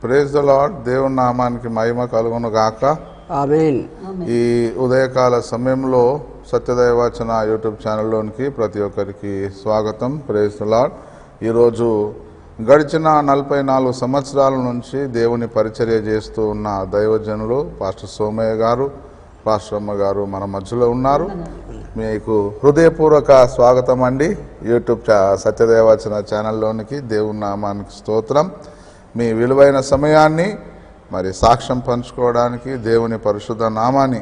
Praise the lord. దేవుని నామానికి మహిమ కలుగును గాక. ఆమేన్. ఈ ఉదయకాల సమయంలో సత్యదైవచన యూట్యూబ్ ఛానల్లోనికి ప్రతి ఒక్కరికి స్వాగతం. Praise the Lord. ఈరోజు గడిచిన 44 సంవత్సరాల నుంచి దేవుని పరిచర్య చేస్తూ ఉన్న దైవజనులు పాస్టర్ సోమయ్య గారు, పాస్టర్ అమ్మ గారు మన మధ్యలో ఉన్నారు. మీకు హృదయపూర్వక స్వాగతం అండి యూట్యూబ్ సత్యదైవచన ఛానల్లోనికి. దేవుని నామానికి స్తోత్రం. మీ విలువైన సమయాన్ని మరి సాక్ష్యం పంచుకోవడానికి, దేవుని పరిశుద్ధ నామాన్ని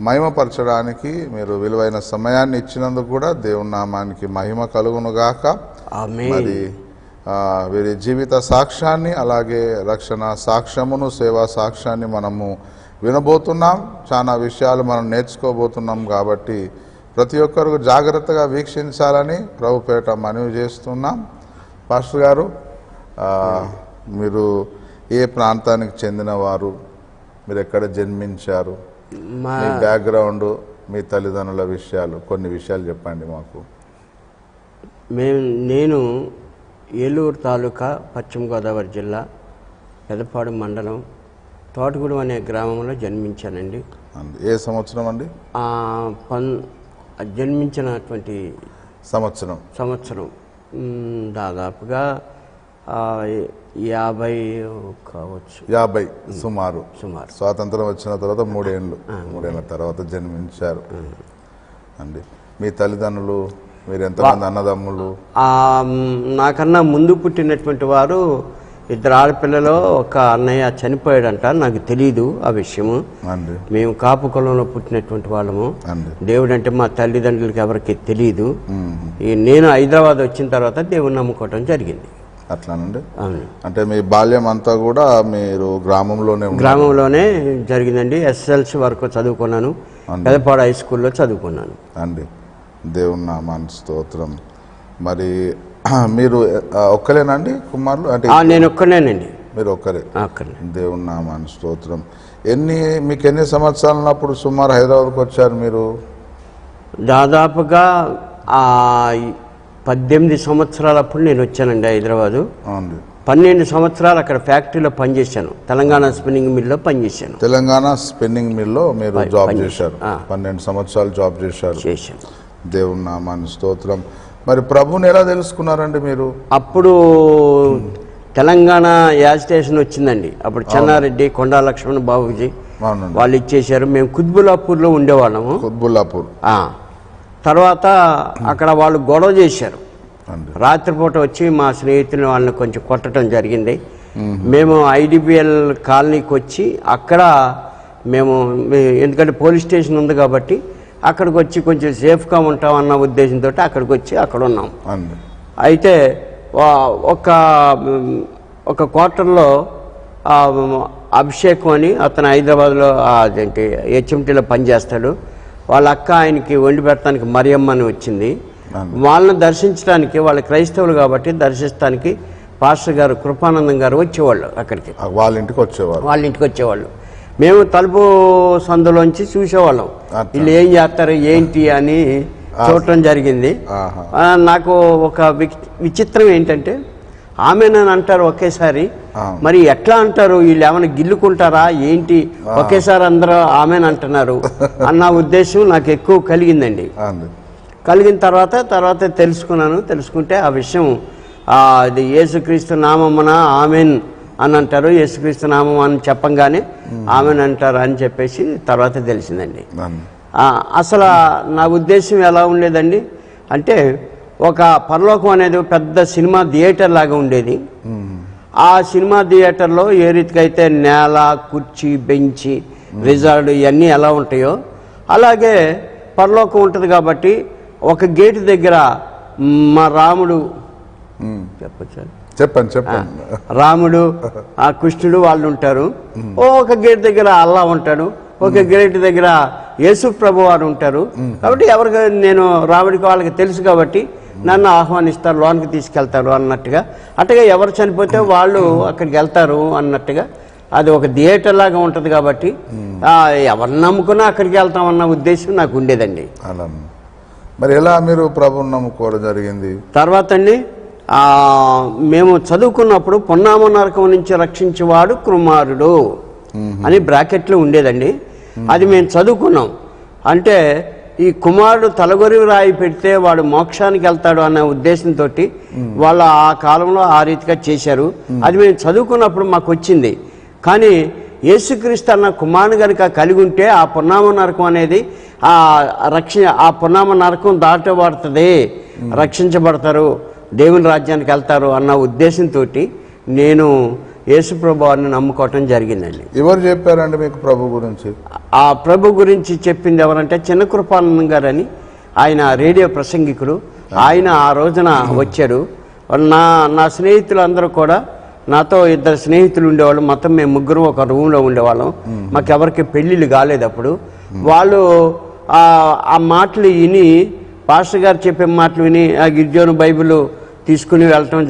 మహిమపరచడానికి మీరు విలువైన సమయాన్ని ఇచ్చినందుకు కూడా దేవుని నామానికి మహిమ కలుగునుగాక. మరి వీరి జీవిత సాక్ష్యాన్ని, అలాగే రక్షణ సాక్ష్యమును, సేవా సాక్ష్యాన్ని మనము వినబోతున్నాం. చాలా విషయాలు మనం నేర్చుకోబోతున్నాం కాబట్టి ప్రతి ఒక్కరు జాగ్రత్తగా వీక్షించాలని ప్రభుపేట మనవి చేస్తున్నాం. పాస్టర్ గారు, మీరు ఏ ప్రాంతానికి చెందినవారు, మీరు ఎక్కడ జన్మించారు, మీ బ్యాక్గ్రౌండ్, మీ తల్లిదండ్రుల విషయాలు, కొన్ని విషయాలు చెప్పండి మాకు. నేను ఏలూరు తాలూకా, పశ్చిమ గోదావరి జిల్లా, పెదపాడు మండలం, తోటగూడెం అనే గ్రామంలో జన్మించానండి. ఏ సంవత్సరం అండి? జన్మించినటువంటి సంవత్సరం దాదాపుగా 50 కావచ్చు. 50 సుమారు. స్వాతంత్రం వచ్చిన తర్వాత 3 ఏళ్ళ తర్వాత జన్మించారు అండి. మీ తల్లిదండ్రులు, మీరు ఎంతమంది అన్నదమ్ములు? నాకన్నా ముందు పుట్టినటువంటి వారు 2 ఆడపిల్లలో, ఒక అన్నయ్య చనిపోయాడంట. నాకు తెలీదు ఆ విషయము. మేము కాపు కులంలో పుట్టినటువంటి వాళ్ళము. దేవుడు అంటే మా తల్లిదండ్రులకి ఎవరికి తెలీదు. నేను హైదరాబాద్ వచ్చిన తర్వాత దేవుని నమ్ముకోవటం జరిగింది. అట్లానండి. అంటే మీ బాల్యం అంతా కూడా మీరు గ్రామంలోనే జరిగిందండి. SSLC వరకు చదువుకున్నాను. పెదపాడు హై స్కూల్లో చదువుకున్నాను అండి. దేవుని నామానికి స్తోత్రం. మరి మీరు ఒక్కలేనండి కుమారులు? అంటే నేను ఒక్కనేనండి. మీరు ఒక్కరే? దేవుని నామానికి స్తోత్రం. మీకు ఎన్ని సంవత్సరాలు ఉన్నప్పుడు సుమారు హైదరాబాద్కి వచ్చారు మీరు? దాదాపుగా 18 సంవత్సరాలప్పుడు నేను వచ్చానండి హైదరాబాదు. 12 సంవత్సరాలు అక్కడ ఫ్యాక్టరీలో పనిచేశాను. తెలంగాణ స్పిన్నింగ్ మిల్లో పనిచేశాను. తెలంగాణ స్పిన్నింగ్ మిల్లో మీరు జాబ్ చేశారు? 12 సంవత్సరాలు జాబ్ చేశాను. దేవుని నామానికి స్తోత్రం. మరి ప్రభుని ఎలా తెలుసుకున్నారండి మీరు? అప్పుడు తెలంగాణ యాజిటేషన్ వచ్చిందండి. అప్పుడు చెన్నారెడ్డి, కొండా లక్ష్మణ్ బాబుజీ వాళ్ళు ఇచ్చేశారు. మేము కుత్బుల్లాపూర్లో ఉండేవాళ్ళము. కుత్బుల్లాపూర్. తర్వాత అక్కడ వాళ్ళు గొడవ చేశారు. రాత్రిపూట వచ్చి మా స్నేహితులు వాళ్ళని కొంచెం కొట్టడం జరిగింది. మేము IDBL కాలనీకి వచ్చి అక్కడ మేము, ఎందుకంటే పోలీస్ స్టేషన్ ఉంది కాబట్టి అక్కడికి వచ్చి కొంచెం సేఫ్గా ఉంటాం అన్న ఉద్దేశంతో అక్కడికి వచ్చి అక్కడ ఉన్నాం. అయితే ఒక క్వార్టర్లో అభిషేక్ అని అతను హైదరాబాద్లో అదేంటి HMTలో పనిచేస్తాడు. వాళ్ళ అక్క ఆయనకి వండి పెట్టడానికి మరియమ్మ అని వచ్చింది. వాళ్ళని దర్శించడానికి, వాళ్ళ క్రైస్తవులు కాబట్టి దర్శించడానికి పాస్టర్ గారు, కృపానందం గారు వచ్చేవాళ్ళు అక్కడికి. వాళ్ళ ఇంటికి వచ్చేవాళ్ళు. మేము తలుపు సందులోంచి చూసేవాళ్ళం. వీళ్ళు ఏం చేస్తారు ఏంటి అని చూడటం జరిగింది. నాకు ఒక విచిత్రం ఏంటంటే, ఆమెనని అంటారు ఒకేసారి. మరి ఎట్లా అంటారు, వీళ్ళు ఏమైనా గిల్లుకుంటారా ఏంటి, ఒకేసారి అందరూ ఆమెను అంటున్నారు అన్న ఉద్దేశం నాకు ఎక్కువ కలిగిందండి. కలిగిన తర్వాత తెలుసుకుంటే ఆ విషయం, అది యేసుక్రీస్తు నామమున ఆమెన్ అని అంటారు, యేసుక్రీస్తు నామం అని చెప్పంగానే ఆమెన్ అంటారు అని చెప్పేసి తర్వాత తెలిసిందండి. అసలు నా ఉద్దేశం ఎలా ఉండేదండి అంటే, ఒక పరలోకం అనేది పెద్ద సినిమా థియేటర్ లాగా ఉండేది. ఆ సినిమా థియేటర్లో ఏ రీతికి అయితే నేల, కుర్చీ, బెంచి, రిజార్డ్ ఇవన్నీ ఎలా ఉంటాయో అలాగే పరలోకం ఉంటుంది. కాబట్టి ఒక గేటు దగ్గర మా రాముడు, చెప్పండి రాముడు, ఆ కృష్ణుడు వాళ్ళు ఉంటారు. ఒక గేటు దగ్గర అల్లా ఉంటాడు, ఒక గేటు దగ్గర యేసు ప్రభు వారు ఉంటారు. కాబట్టి ఎవరికి, నేను రాముడికి వాళ్ళకి తెలుసు కాబట్టి నన్ను ఆహ్వానిస్తారు, లోనికి తీసుకెళ్తారు అన్నట్టుగా. అట్టుగా ఎవరు చనిపోతే వాళ్ళు అక్కడికి వెళ్తారు అన్నట్టుగా అది ఒక థియేటర్ లాగా ఉంటుంది. కాబట్టి ఎవరిని నమ్ముకున్నా అక్కడికి వెళ్తామన్న ఉద్దేశం నాకు ఉండేదండి. మరి ఎలా మీరు ప్రభువుని నమ్ముకోవడం జరిగింది? తర్వాత అండి మేము చదువుకున్నప్పుడు పొన్నామ నరకం నుంచి రక్షించేవాడు కుమారుడు అని బ్రాకెట్లో ఉండేదండి. అది మేము చదువుకున్నాం. అంటే ఈ కుమారుడు తలగొరి రాయి పెడితే వాడు మోక్షానికి వెళ్తాడు అనే ఉద్దేశంతో వాళ్ళు ఆ కాలంలో ఆ రీతిగా చేశారు. అది మేము చదువుకున్నప్పుడు మాకు వచ్చింది. కానీ యేసుక్రీస్తు అన్న కుమారుని కనుక కలిగి ఉంటే ఆ పొన్నామ నరకం అనేది ఆ పొన్నామ నరకం దాటబడుతుంది, రక్షించబడతారు, దేవుని రాజ్యానికి వెళ్తారు అన్న ఉద్దేశంతో నేను యేసుప్రభు వారిని నమ్ముకోవటం జరిగిందండి. ఎవరు చెప్పారండి మీకు ప్రభు గురించి? ఆ ప్రభు గురించి చెప్పింది ఎవరంటే చిన్న కృపానందం గారు అని, ఆయన రేడియో ప్రసంగికుడు. ఆయన ఆ రోజున వచ్చాడు. నా స్నేహితులందరూ కూడా, నాతో 2 స్నేహితులు ఉండేవాళ్ళు, మొత్తం మేము 3 ఒక రూమ్లో ఉండేవాళ్ళం. మాకెవరికి పెళ్ళిళ్ళు కాలేదు అప్పుడు. వాళ్ళు ఆ మాటలు విని, పాస్టర్ గారు చెప్పే మాటలు విని ఆ గిర్జోను బైబిల్ తీసుకుని వెళ్ళటం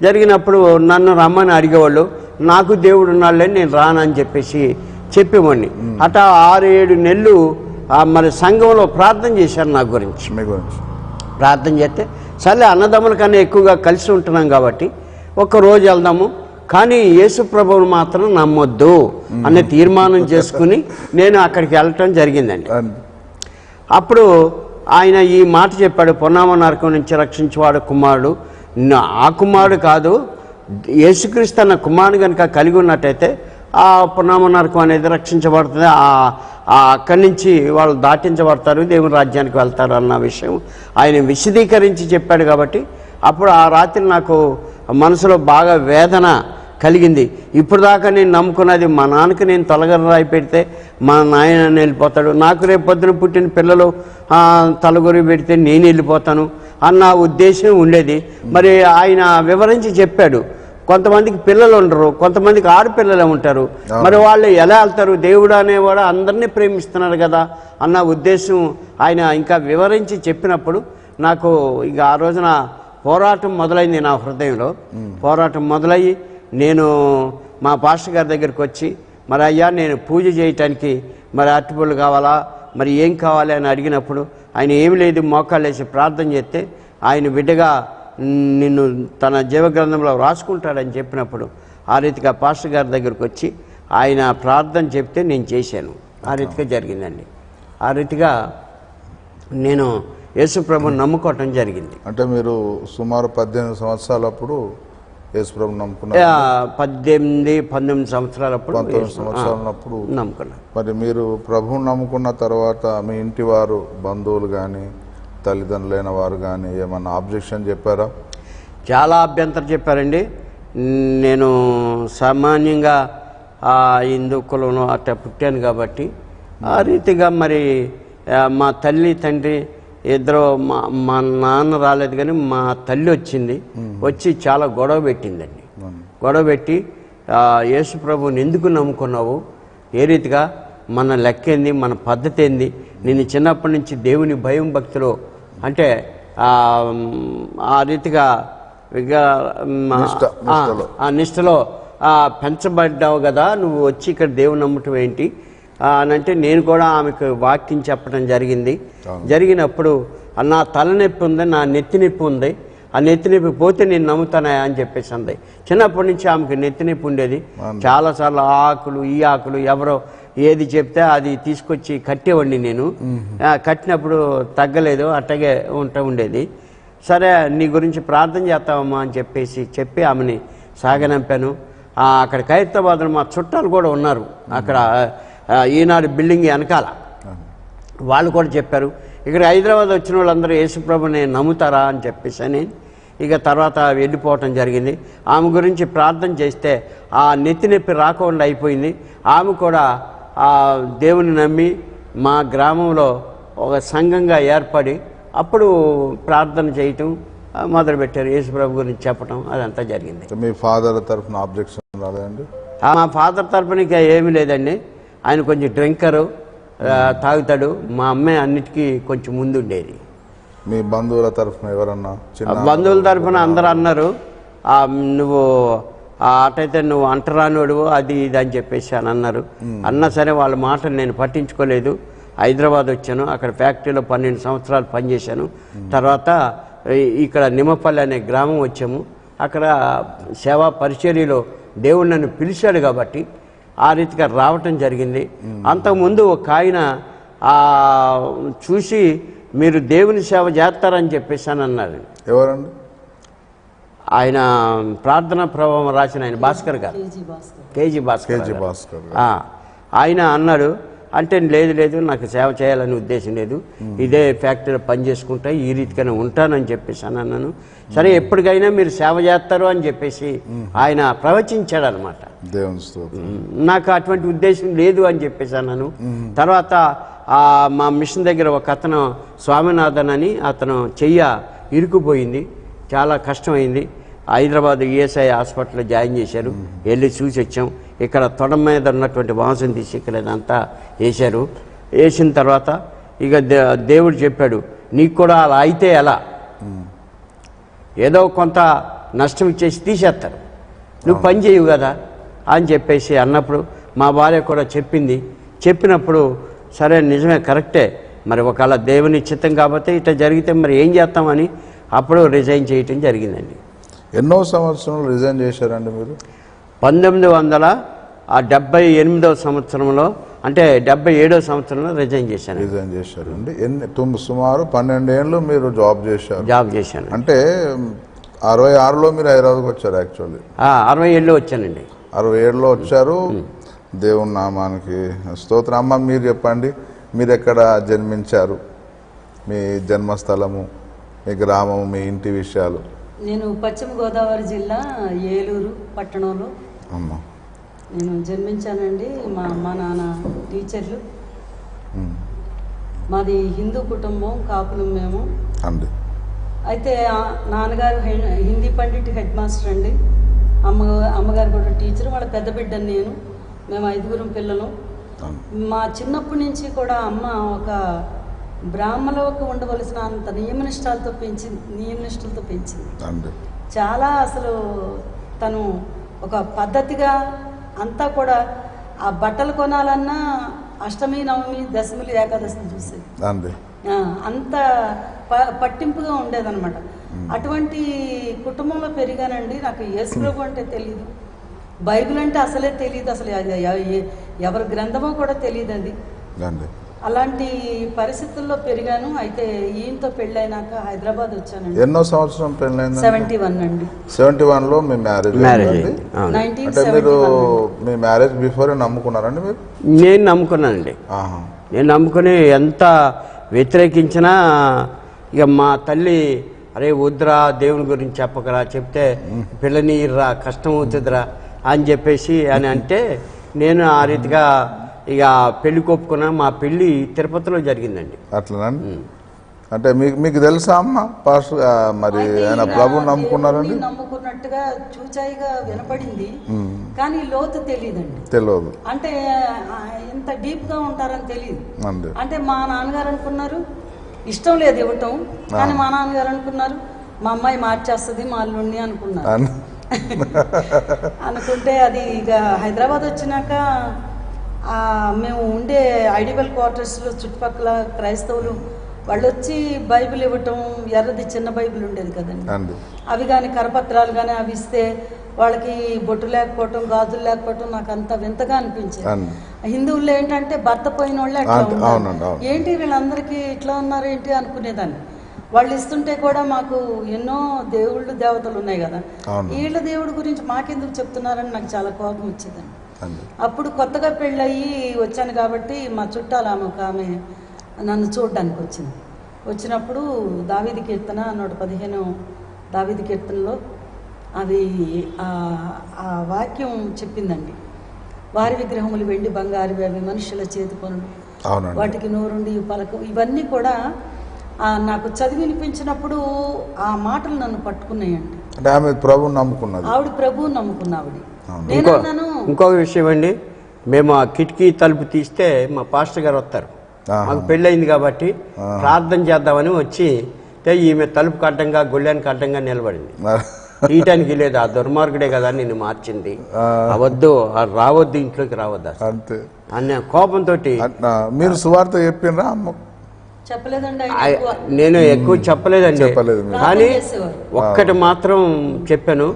జరిగినప్పుడు నన్ను రమ్మని అడిగేవాళ్ళు. నాకు దేవుడు ఉన్నాళ్ళని నేను రానని చెప్పేవాడిని. అట్లా 6-7 నెలలు మరి సంఘంలో ప్రార్థన చేశారు నా గురించి. ప్రార్థన చేస్తే సరే అన్నదమ్ముల కన్నా ఎక్కువగా కలిసి ఉంటున్నాం కాబట్టి ఒక్కరోజు వెళ్దాము, కానీ యేసు ప్రభువును మాత్రం నమ్మొద్దు అనే తీర్మానం చేసుకుని నేను అక్కడికి వెళ్ళటం జరిగిందండి. అప్పుడు ఆయన ఈ మాట చెప్పాడు, పొన్నామ నరకం నుంచి రక్షించేవాడు కుమారుడు. ఆ కుమారుడు కాదు, యేసుక్రీస్తు అన్న కుమారుడు కనుక కలిగి ఉన్నట్టయితే ఆ పొన్నామ నరకం అనేది రక్షించబడుతుంది, అక్కడి నుంచి వాళ్ళు దాటించబడతారు, దేవుని రాజ్యానికి వెళ్తారు అన్న విషయం ఆయన విశదీకరించి చెప్పాడు. కాబట్టి అప్పుడు ఆ రాత్రి నాకు మనసులో బాగా వేదన కలిగింది. ఇప్పుడు దాకా నేను నమ్ముకున్నది, మా నాన్నకి నేను తలగర రాయి పెడితే మా నాయన వెళ్ళిపోతాడు, నాకు రేపు పొద్దున పుట్టిన పిల్లలు తలగొరి పెడితే నేను వెళ్ళిపోతాను అన్న ఉద్దేశం ఉండేది. మరి ఆయన వివరించి చెప్పాడు, కొంతమందికి పిల్లలు ఉండరు, కొంతమందికి ఆడపిల్లలే ఉంటారు, మరి వాళ్ళు ఎలా వెళ్తారు, దేవుడు అనేవాడు అందరినీ ప్రేమిస్తున్నారు కదా అన్న ఉద్దేశం ఆయన ఇంకా వివరించి చెప్పినప్పుడు నాకు ఇక ఆ రోజున పోరాటం మొదలైంది. నా హృదయంలో పోరాటం మొదలయ్యి నేను మా పాస్టర్ గారి దగ్గరికి వచ్చి, మరి అయ్యా నేను పూజ చేయటానికి మరి అరటిపళ్ళు కావాలా, మరి ఏం కావాలి అని అడిగినప్పుడు ఆయన ఏమి లేదు మోకాళ్ళు వేసి ప్రార్థన చేస్తే ఆయన బిడ్డగా నిన్ను తన జీవగ్రంథంలో రాసుకుంటాడని చెప్పినప్పుడు ఆ రీతిగా పాస్టర్ గారి దగ్గరికి వచ్చి ఆయన ప్రార్థన చెప్తే నేను చేశాను. ఆ రీతిగా జరిగిందండి. ఆ రీతిగా నేను యేసుప్రభుని నమ్ముకోవటం జరిగింది. అంటే మీరు సుమారు 18 సంవత్సరాలప్పుడు యేసుప్రభుని నమ్ముకున్నారు? 18-19 సంవత్సరాలప్పుడు 19 సంవత్సరాలప్పుడు నమ్ముకున్నాను. మరి మీరు ప్రభువుని నమ్ముకున్న తర్వాత మీ ఇంటి వారు, బంధువులు కానీ తల్లిదండ్రులైన వారు కానీ ఏమన్నా ఆబ్జెక్షన్ చెప్పారా? చాలా అభ్యంతరం చెప్పారండి. నేను సామాన్యంగా హిందూ కులంలో అట్లా పుట్టాను కాబట్టి ఆ రీతిగా మరి మా తల్లి తండ్రి ఇద్దరు, మా నాన్న రాలేదు కానీ మా తల్లి వచ్చింది, వచ్చి చాలా గొడవ పెట్టిందండి. గొడవ పెట్టి యేసు ప్రభువుని ఎందుకు నమ్ముకున్నావు, ఏ రీతిగా మన లెక్క ఏంది, మన పద్ధతి ఏంది, నేను చిన్నప్పటి నుంచి దేవుని భయం భక్తులు అంటే ఆ రీతిగా ఆ నిష్టలో పెంచబడ్డావు కదా, నువ్వు వచ్చి ఇక్కడ దేవుని నమ్మటం ఏంటి అని అంటే నేను కూడా ఆమెకు వాక్యం చెప్పడం జరిగినప్పుడు నా తలనొప్పి ఉంది, నా నెత్తి నొప్పి ఉంది, ఆ నెత్తి నొప్పి పోతే నేను నమ్ముతానా అని చెప్పేసి అంది. చిన్నప్పటి నుంచి ఆమెకు నెత్తి నొప్పి ఉండేది. చాలాసార్లు ఆకులు ఈ ఆకులు ఎవరో ఏది చెప్తే అది తీసుకొచ్చి కట్టేవాడిని. నేను కట్టినప్పుడు తగ్గలేదు, అట్టగే ఉండేది. సరే నీ గురించి ప్రార్థన చేస్తావమ్మా అని చెప్పి ఆమెని సాగనంపాను. అక్కడ ఖైరతాబాద్లో మా చుట్టాలు కూడా ఉన్నారు, అక్కడ ఈనాడు బిల్డింగ్ వెనకాల వాళ్ళు కూడా చెప్పారు. ఇక్కడ హైదరాబాద్ వచ్చిన వాళ్ళందరూ యేసుప్రభుని నమ్ముతారా అని చెప్పేసి అని ఇక తర్వాత వెళ్ళిపోవటం జరిగింది. ఆమె గురించి ప్రార్థన చేస్తే ఆ నెత్తి నొప్పి రాకుండా అయిపోయింది. ఆమె కూడా దేవుని నమ్మి మా గ్రామంలో ఒక సంఘంగా ఏర్పడి అప్పుడు ప్రార్థన చేయటం మొదలుపెట్టారు, యేసుప్రభు గురించి చెప్పటం, అదంతా జరిగింది. మీ ఫాదర్ తరఫున ఆబ్జెక్షన్ రాలేదండి? మా ఫాదర్ తరఫున ఇక ఏమీ లేదండి. ఆయన కొంచెం డ్రింకరు, తాగుతాడు. మా అమ్మాయి అన్నిటికీ కొంచెం ముందు ఉండేది. మీ బంధువుల తరఫున ఎవరన్నా? బంధువుల తరఫున అందరూ అన్నారు, నువ్వు అటైతే నువ్వు అంటరానుడు అది ఇది అని చెప్పేసి అని అన్నారు. అన్నా సరే వాళ్ళ మాటలు నేను పట్టించుకోలేదు. హైదరాబాద్ వచ్చాను, అక్కడ ఫ్యాక్టరీలో 12 సంవత్సరాలు పనిచేశాను. తర్వాత ఇక్కడ నిమ్మపల్లి అనే గ్రామం వచ్చాము. అక్కడ సేవా పరిచర్యలో దేవుడు నన్ను పిలిచాడు కాబట్టి ఆ రీతిగా రావటం జరిగింది. అంతకుముందు ఒక ఆయన చూసి మీరు దేవుని సేవ చేస్తారని చెప్పేసి అని అన్నారు. ఎవరండి? ఆయన ప్రార్థనా ప్రభావం రాసిన ఆయన భాస్కర్ గారు, కేజీ భాస్కర్. ఆయన అన్నాడు అంటే లేదు నాకు సేవ చేయాలని ఉద్దేశం లేదు, ఇదే ఫ్యాక్టరీలో పని చేసుకుంటా ఈ రీతిగానే ఉంటానని చెప్పేసి అని అన్నాను. సరే ఎప్పటికైనా మీరు సేవ చేస్తారు అని చెప్పేసి ఆయన ప్రవచించాడు అనమాట. నాకు అటువంటి ఉద్దేశం లేదు అని చెప్పేసి అన్నాను. తర్వాత మా మిషన్ దగ్గర ఒక అతను స్వామినాథన్ అని అతను చెయ్య ఇరుకుపోయింది, చాలా కష్టమైంది. హైదరాబాద్ ఈఎస్ఐ హాస్పిటల్లో జాయిన్ చేశారు. వెళ్ళి చూసి వచ్చాం. ఇక్కడ తొడ మీద ఉన్నటువంటి మాంసం తీసి ఇక్కడ ఇదంతా వేశారు. వేసిన తర్వాత ఇక దేవుడు చెప్పాడు, నీకు కూడా అలా అయితే ఎలా, ఏదో కొంత నష్టం ఇచ్చేసి తీసేస్తారు, నువ్వు పని చేయవు కదా అని చెప్పేసి అన్నప్పుడు మా భార్య కూడా చెప్పింది. చెప్పినప్పుడు సరే నిజమే కరెక్టే, మరి ఒకవేళ దేవుని చిత్తం కాబట్టి ఇట్లా జరిగితే మరి ఏం చేస్తామని అప్పుడు రిజైన్ చేయటం జరిగిందండి. ఎన్నో సంవత్సరంలో రిజైన్ చేశారండి మీరు? 1978వ సంవత్సరంలో, అంటే 77వ సంవత్సరంలో రిజైన్ చేశాను. రిజైన్ చేశారండి. సుమారు 12 ఏళ్ళు మీరు జాబ్ చేశాను. అంటే 66లో మీరు హైదరాబాద్కి వచ్చారు. యాక్చువల్లీ 67లో వచ్చానండి. 67లో వచ్చారు. దేవుని నామానికి స్తోత్రం. అమ్మ మీరు చెప్పండి, మీరు ఎక్కడ జన్మించారు, మీ జన్మస్థలము, మీ గ్రామము, మీ ఇంటి విషయాలు. నేను పశ్చిమ గోదావరి జిల్లా ఏలూరు పట్టణంలో నేను జన్మించానండి. మా అమ్మ నాన్న టీచర్లు. మాది హిందూ కుటుంబం, కాపులు మేము. అయితే నాన్నగారు హిందీ పండిట్ హెడ్ మాస్టర్ అండి. అమ్మగారు కూడా టీచర్. వాళ్ళ పెద్ద బిడ్డని నేను. మేము 5 పిల్లలు. మా చిన్నప్పటి నుంచి కూడా అమ్మ ఒక బ్రాహ్మణులకు ఉండవలసిన అంత నియమనిష్టలతో పెంచింది. చాలా అసలు తను ఒక పద్ధతిగా అంతా కూడా ఆ బట్టలు కొనాలన్నా అష్టమి, నవమి, దశమిలు, ఏకాదశిని చూసేది. అంత పట్టింపుగా ఉండేదన్నమాట. అటువంటి కుటుంబంలో పెరిగానండి. నాకు యేసు ప్రభు అంటే తెలియదు, బైబిల్ అంటే అసలే తెలియదు, అసలు ఎవరి గ్రంథమో కూడా తెలియదు అది. అలాంటి పరిస్థితుల్లో పెరిగాను. అయితే ఈయనతో పెళ్ళైనాక హైదరాబాద్ వచ్చానండి. ఎన్నో సంవత్సరం పెళ్ళైంది? 71 అండి. 71లో మీ మ్యారేజ్? అంటే మీరు మీ మ్యారేజ్ బిఫోర్ నమ్ముకున్నారండి మీరు? నేను నమ్ముకున్నానండి. నేను నమ్ముకుని ఎంత వ్యతిరేకించినా ఇక మా తల్లి అరే వద్దురా దేవుని గురించి చెప్పకరా, చెప్తే పిల్లని రా కష్టం అవుతుందిరా అని చెప్పేసి అని అంటే నేను ఆ రీతిగా ఇక పెళ్లి కొప్పుకున్నా. మా పెళ్లి తిరుపతిలో జరిగిందండి. అట్లనండి. అంటే మీకు తెలుసా అమ్మ పాస్టర్ మరి ఆయన ప్రభు నమ్ముకున్నారండి? నమ్ముకున్నట్టుగా చూచాయిగా వినపడింది, కానీ లోతు తెలియదండి. తెలియదు అంటే ఇంత డీప్ గా ఉంటారని తెలియదు. అంటే మా నాన్నగారు అనుకున్నారు ఇష్టం లేదు ఇవ్వటం, కానీ మా నాన్నగారు అనుకున్నారు మా అమ్మాయి మార్చేస్తుంది మా అల్లుడిని అనుకున్నారు. అనుకుంటే అది ఇక హైదరాబాద్ వచ్చినాక మేము ఉండే ఐడివల్ క్వార్టర్స్లో చుట్టుపక్కల క్రైస్తవులు వాళ్ళు వచ్చి బైబిల్ ఇవ్వటం, ఎర్రది చిన్న బైబిల్ ఉండేది కదండి, అవి కానీ కరపత్రాలు కానీ అవి ఇస్తే వాళ్ళకి బొట్టు లేకపోవటం, గాజులు లేకపోవటం నాకు అంత వింతగా అనిపించేది. హిందువుల్లో ఏంటంటే భర్త పోయిన వాళ్ళే అట్లా ఉన్నారు, ఏంటి వీళ్ళందరికీ ఇట్లా ఉన్నారు ఏంటి అనుకునేదాన్ని. వాళ్ళు ఇస్తుంటే కూడా మాకు ఎన్నో దేవుళ్ళు దేవతలు ఉన్నాయి కదా, వీళ్ళ దేవుడి గురించి మాకెందుకు చెప్తున్నారని నాకు చాలా కోపం వచ్చేదండి. అప్పుడు కొత్తగా పెళ్ళయి వచ్చాను కాబట్టి మా చుట్టాలు ఆమె నన్ను చూడడానికి వచ్చింది. వచ్చినప్పుడు దావీదు కీర్తన 115 దావీదు కీర్తనలో అది ఆ వాక్యం చెప్పిందండి. వారి విగ్రహములు వెండి బంగారు అవి మనుషుల చేతి పనులు, వాటికి నోరుండి పలక, ఇవన్నీ కూడా నాకు చదివి వినిపించినప్పుడు ఆ మాటలు నన్ను పట్టుకున్నాయండి. ఆవిడ ప్రభువుని నమ్ముకున్న ఆవిడ. ఇంకొక విషయం అండి, మేము ఆ కిటికీ తలుపు తీస్తే మా పాస్టర్ గారు వస్తారు. మాకు పెళ్ళయింది కాబట్టి ప్రార్థన చేద్దామని వచ్చి ఈమె తలుపు అడ్డంగా గొళ్ళానికి అడ్డంగా నిలబడింది. తీయటానికి లేదు, ఆ దుర్మార్గుడే కదా నిన్ను మార్చింది, అవద్దు రావద్దు ఇంట్లోకి రావద్దు అంతే అన్న కోపంతో. మీరు సువార్త చెప్పినరా? చెప్పలేదండి ఆయన ఎక్కువ. నేను ఎక్కువ చెప్పలేదండి, చెప్పలేదు మీరు. కానీ చేసేవారు. ఒక్కటి మాత్రం చెప్పాను,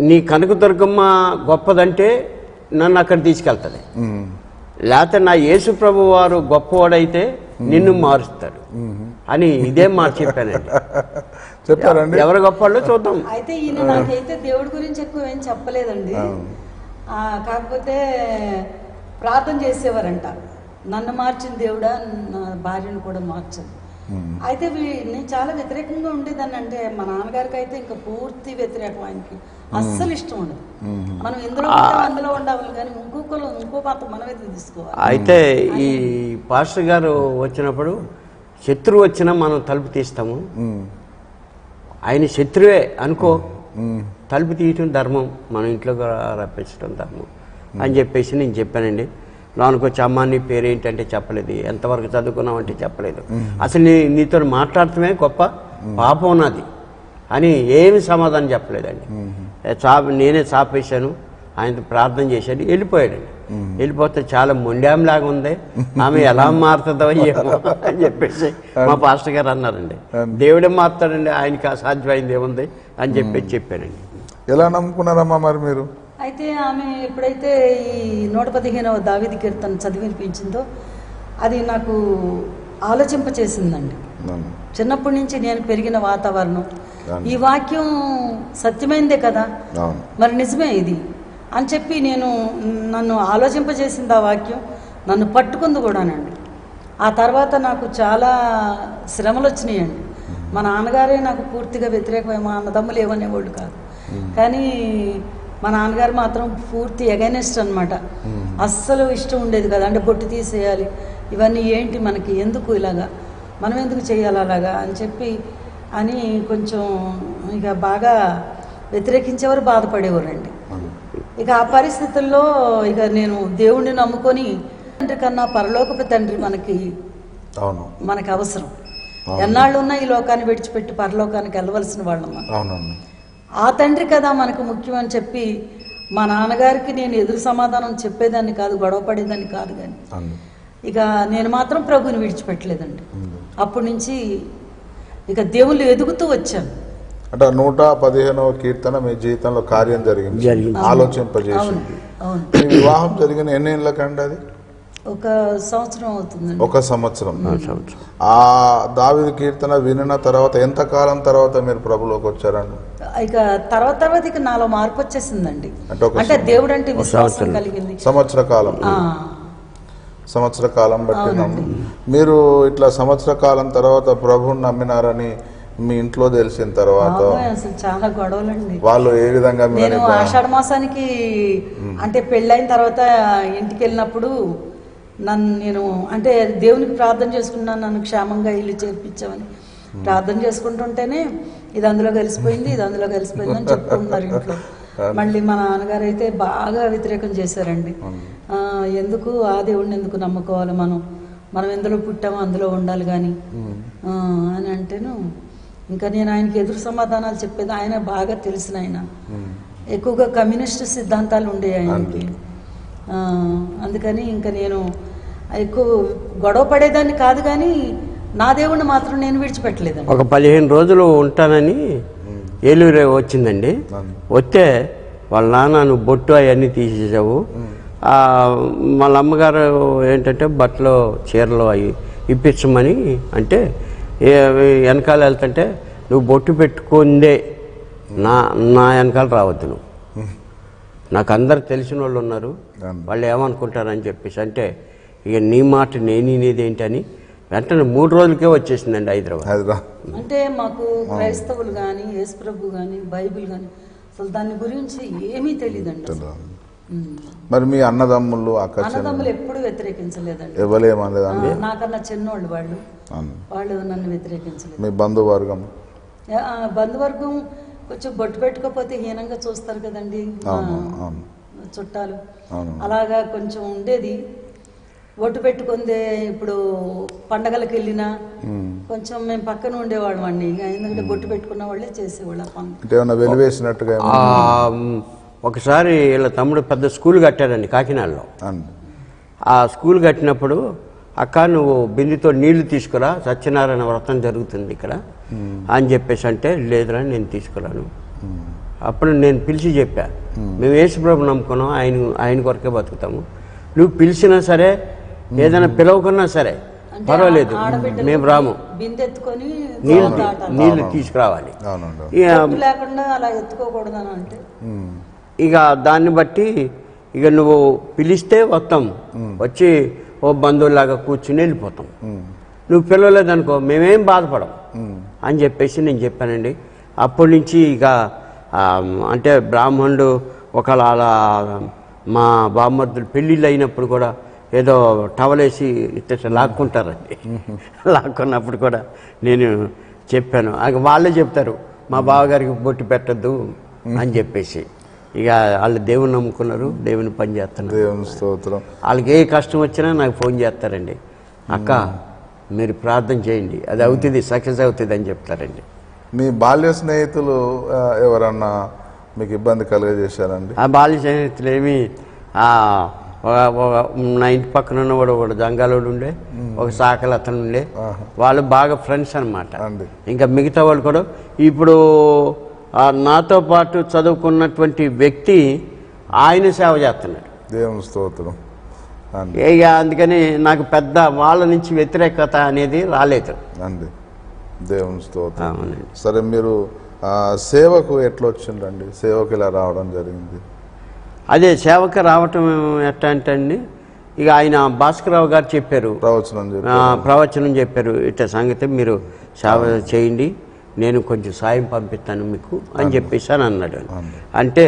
నీ కనకదుర్గమ్మ గొప్పదంటే నన్ను అక్కడ తీసుకెళ్తుంది, లేకపోతే నా యేసు ప్రభు వారు గొప్పవాడైతే నిన్ను మారుస్తాడు అని ఇదే మాట చెప్పానండి. చెప్పారండి. ఎవరు గొప్పవాళ్ళో చూద్దాం. అయితే ఈయన నాకైతే దేవుడి గురించి ఎక్కువ ఏం చెప్పలేదండి. కాకపోతే ప్రార్థన చేసేవారంట, నన్ను మార్చిన దేవుడా నా భార్యను కూడా మార్చదు. అయితే నేను చాలా వ్యతిరేకంగా ఉండేదాన్ని. అంటే మా నాన్నగారికి అయితే ఇంకా పూర్తి వ్యతిరేకం, ఆయనకి అస్సలు ఇష్టం ఉండదు. మనం ఎందులో ఉంటాం అందులో ఉండాలి, కానీ ఇంకో పాత్ర మనమే తీసుకోవాలి. అయితే ఈ పాస్టర్ గారు వచ్చినప్పుడు శత్రువు వచ్చినా మనం తలుపు తీస్తాము, ఆయన శత్రువే అనుకో తలుపు తీయటం ధర్మం, మన ఇంట్లో రప్పించడం ధర్మం అని చెప్పేసి నేను చెప్పానండి. లోనికి వచ్చి అమ్మ నీ పేరేంటంటే చెప్పలేదు, ఎంతవరకు చదువుకున్నావంటే చెప్పలేదు, అసలు నీతో మాట్లాడటమే గొప్ప పాపం నాది అని ఏమి సమాధానం చెప్పలేదండి. నేనే చాపేశాను, ఆయన ప్రార్థన చేశాడు, వెళ్ళిపోయాడండి. వెళ్ళిపోతే చాలా మొండాంలాగా ఉంది, ఆమె ఎలా మారుతుందో ఏమో అని చెప్పేసి మా పాస్టర్ గారు అన్నారండి. దేవుడే మారుతాడండి, ఆయనకి అసాధ్యమైంది ఏముంది అని చెప్పేసి చెప్పానండి. ఎలా నమ్ముకున్నారమ్మా మరి మీరు? అయితే ఆమె ఎప్పుడైతే ఈ 115వ దావీదు కీర్తన చదివినిపించిందో అది నాకు ఆలోచింపచేసిందండి. చిన్నప్పటి నుంచి నేను పెరిగిన వాతావరణం, ఈ వాక్యం సత్యమైందే కదా, మరి నిజమే ఇది అని చెప్పి నన్ను ఆలోచింపజేసింది ఆ వాక్యం, నన్ను పట్టుకుంది కూడానండి. ఆ తర్వాత నాకు చాలా శ్రమలు వచ్చినాయండి. మా నాన్నగారే నాకు పూర్తిగా వ్యతిరేకమైన, మా అన్నదమ్ములు ఏమనేవాళ్ళు కాదు, కానీ మా నాన్నగారు మాత్రం పూర్తి ఎగైనెస్ట్ అనమాట. అస్సలు ఇష్టం ఉండేది కదా, అంటే బొట్టు తీసేయాలి, ఇవన్నీ ఏంటి మనకి, ఎందుకు ఇలాగా, మనం ఎందుకు చేయాలి అలాగా అని చెప్పి అని కొంచెం ఇక బాగా వ్యతిరేకించేవారు, బాధపడేవారండి. ఇక ఆ పరిస్థితుల్లో ఇక నేను దేవుణ్ణి నమ్ముకొని, తండ్రి కన్నా పరలోకపు తండ్రి మనకి అవసరం. ఎన్నాళ్ళు ఉన్నా ఈ లోకాన్ని విడిచిపెట్టి పరలోకానికి వెళ్ళవలసిన వాళ్ళం మనం. ఆ తండ్రి కదా మనకు ముఖ్యం అని చెప్పి మా నాన్నగారికి నేను ఎదురు సమాధానం చెప్పేదాన్ని కాదు, గొడవ పడేదాన్ని కాదు, కానీ ఇక నేను మాత్రం ప్రభుని విడిచిపెట్టలేదండి. అప్పటి నుంచి ఇక దేవుళ్ళు ఎదుగుతూ వచ్చాను. అంటే 115వ కీర్తన మీ జీవితంలో కార్యం జరిగింది, ఆలోచింపజేసింది. మీ వివాహం జరిగిన ఎన్ని ఏళ్ళకండి? అది 1 సంవత్సరం అవుతుందండి. 1 సంవత్సరం. ఆ దావీదు కీర్తన వినిన తర్వాత ఎంత కాలం తర్వాత మీరు ప్రభులోకి వచ్చారండి? ఇక తర్వాత ఇక నాలో మార్పు వచ్చేసిందండి. అంటే దేవుడు అంటే విశ్వాసం కలిగింది. సంవత్సర కాలం బట్టి మీరు ఇట్లా సంవత్సర కాలం తర్వాత ప్రభువుని నమ్మినారని మీ ఇంట్లో తెలిసిన తర్వాత అసలు చాలా గొడవలండి. వాళ్ళు ఏ విధంగా? నేను ఆషాఢ మాసానికి అంటే పెళ్ళైన తర్వాత ఇంటికి వెళ్ళినప్పుడు నేను అంటే దేవునికి ప్రార్థన చేసుకున్నాను, నన్ను క్షేమంగా ఇల్లు చేర్పించామని ప్రార్థన చేసుకుంటుంటేనే ఇది అందులో కలిసిపోయింది అని చెప్పుకుంటున్నారు ఇంట్లో. మళ్ళీ మా నాన్నగారు అయితే బాగా వ్యతిరేకం చేశారండి. ఎందుకు ఆ దేవుడిని ఎందుకు నమ్ముకోవాలి, మనం ఎందులో పుట్టామో అందులో ఉండాలి కానీ అని అంటేను ఇంకా నేను ఆయనకి ఎదురు సమాధానాలు చెప్పేది. ఆయన బాగా తెలిసిన ఆయన, ఎక్కువగా కమ్యూనిస్ట్ సిద్ధాంతాలు ఉండేవి ఆయనకి. అందుకని ఇంకా నేను ఎక్కువ గొడవ పడేదాన్ని కాదు, కానీ నా దేవుణ్ణి మాత్రం నేను విడిచిపెట్టలేదండి. ఒక 15 రోజులు ఉంటానని ఏలూరు వచ్చిందండి. వస్తే వాళ్ళ నాన్న నువ్వు బొట్టు అవన్నీ తీసేసావు, వాళ్ళ అమ్మగారు ఏంటంటే బట్టలు చీరలు అవి ఇప్పించమని అంటే వెనకాల వెళ్తుంటే నువ్వు బొట్టు పెట్టుకుందే నా వెనకాల రావద్దు, నువ్వు నాకు అందరు తెలిసిన వాళ్ళు ఉన్నారు, వాళ్ళు ఏమనుకుంటారని చెప్పేసి అంటే ఇక నీ మాట నేనేది ఏంటని వెంటనే 3 రోజులకే వచ్చేసిందండి హైదరాబాద్. అంటే మాకు క్రైస్తవులు కానీ యేసుప్రభు కానీ బైబిల్ కానీ అసలు దాని గురించి ఏమీ తెలియదండి. మరి మీ అన్నదమ్ములు ఎప్పుడు వ్యతిరేకించలేదండి, ఎవరేమలేదండి. నాకన్నా చిన్నోళ్ళు వాళ్ళు నన్ను వ్యతిరేకించలేదు. మీ బంధువర్గం కొంచెం బొట్టు పెట్టుకోకపోతే హీనంగా చూస్తారు కదండి చుట్టాలు, అలాగా కొంచెం ఉండేది. బొట్టు పెట్టుకుందే ఇప్పుడు పండగలకు వెళ్ళినా కొంచెం మేము పక్కన ఉండేవాళ్ళం అండి. ఎందుకంటే బొట్టు పెట్టుకున్న వాళ్ళే చేసేవాళ్ళు ఆ పనులు. ఒకసారి వీళ్ళ తమ్ముడు పెద్ద స్కూల్ కట్టాడండి కాకినాడలో. ఆ స్కూల్ కట్టినప్పుడు అక్క నువ్వు బిందుతో నీళ్లు తీసుకురా, సత్యనారాయణ వ్రతం జరుగుతుంది ఇక్కడ అని చెప్పేసి అంటే, లేదురా నేను తీసుకురాను. అప్పుడు నేను పిలిచి చెప్పా, మేము యేసుప్రభు నమ్ముకున్నాం, ఆయన కొరకే బతుకుతాము, నువ్వు పిలిచినా సరే ఏదైనా పిలవకున్నా సరే పర్వాలేదు, మేము రాము, నీళ్లు తీసుకురావాలి. ఇక దాన్ని బట్టి ఇక నువ్వు పిలిస్తే వస్తాం, వచ్చి ఓ బంధువులాగా కూర్చుని వెళ్ళిపోతాం, నువ్వు పిలవలేదనుకో మేమేం బాధపడం అని చెప్పేసి నేను చెప్పానండి. అప్పటి నుంచి ఇక అంటే బ్రాహ్మణుడు ఒకవేళ అలా మా బామ్మర్దులు పెళ్ళిళ్ళు అయినప్పుడు కూడా ఏదో టవలేసి ఇట్లా లాక్కుంటారండి. లాక్కున్నప్పుడు కూడా నేను చెప్పాను, వాళ్ళే చెప్తారు మా బావగారికి బొట్టు పెట్టద్దు అని చెప్పేసి. ఇక వాళ్ళు దేవుని నమ్ముకున్నారు, దేవుని పని చేస్తున్నారు, దేవుని స్తోత్రం. వాళ్ళకి ఏ కష్టం వచ్చినా నాకు ఫోన్ చేస్తారండి, అక్క మీరు ప్రార్థన చేయండి అది అవుతుంది, సక్సెస్ అవుతుంది అని చెప్తారండి. మీ బాల్య స్నేహితులు ఎవరన్నా మీకు ఇబ్బంది కలుగజేశారండి? ఆ బాల్య స్నేహితులు ఏమి నా ఇంటి పక్కన ఉన్నవాడు ఒకడు జంగాలోడు ఉండే, ఒక సాకలు అతను ఉండే, వాళ్ళు బాగా ఫ్రెండ్స్ అనమాట. ఇంకా మిగతా వాళ్ళు కూడా ఇప్పుడు నాతో పాటు చదువుకున్నటువంటి వ్యక్తి ఆయన సేవ చేస్తున్నాడు, దేవుని స్తోత్రం. ఇక అందుకని నాకు పెద్ద వాళ్ళ నుంచి వ్యతిరేకత అనేది రాలేదు అండి. దేవుని స్తోత్రం. సరే, మీరు సేవకు ఎట్లా వచ్చిండండి? సేవకు ఇలా రావడం జరిగింది? అదే సేవకు రావటం ఎట్లా అంటే అండి, ఇక ఆయన భాస్కరరావు గారు చెప్పారు, ప్రవచనం చెప్పారు, ఇట్లా సంగతి మీరు సేవ చేయండి, నేను కొంచెం సాయం పంపిస్తాను మీకు అని చెప్పేసి అని అన్నాడు. అంటే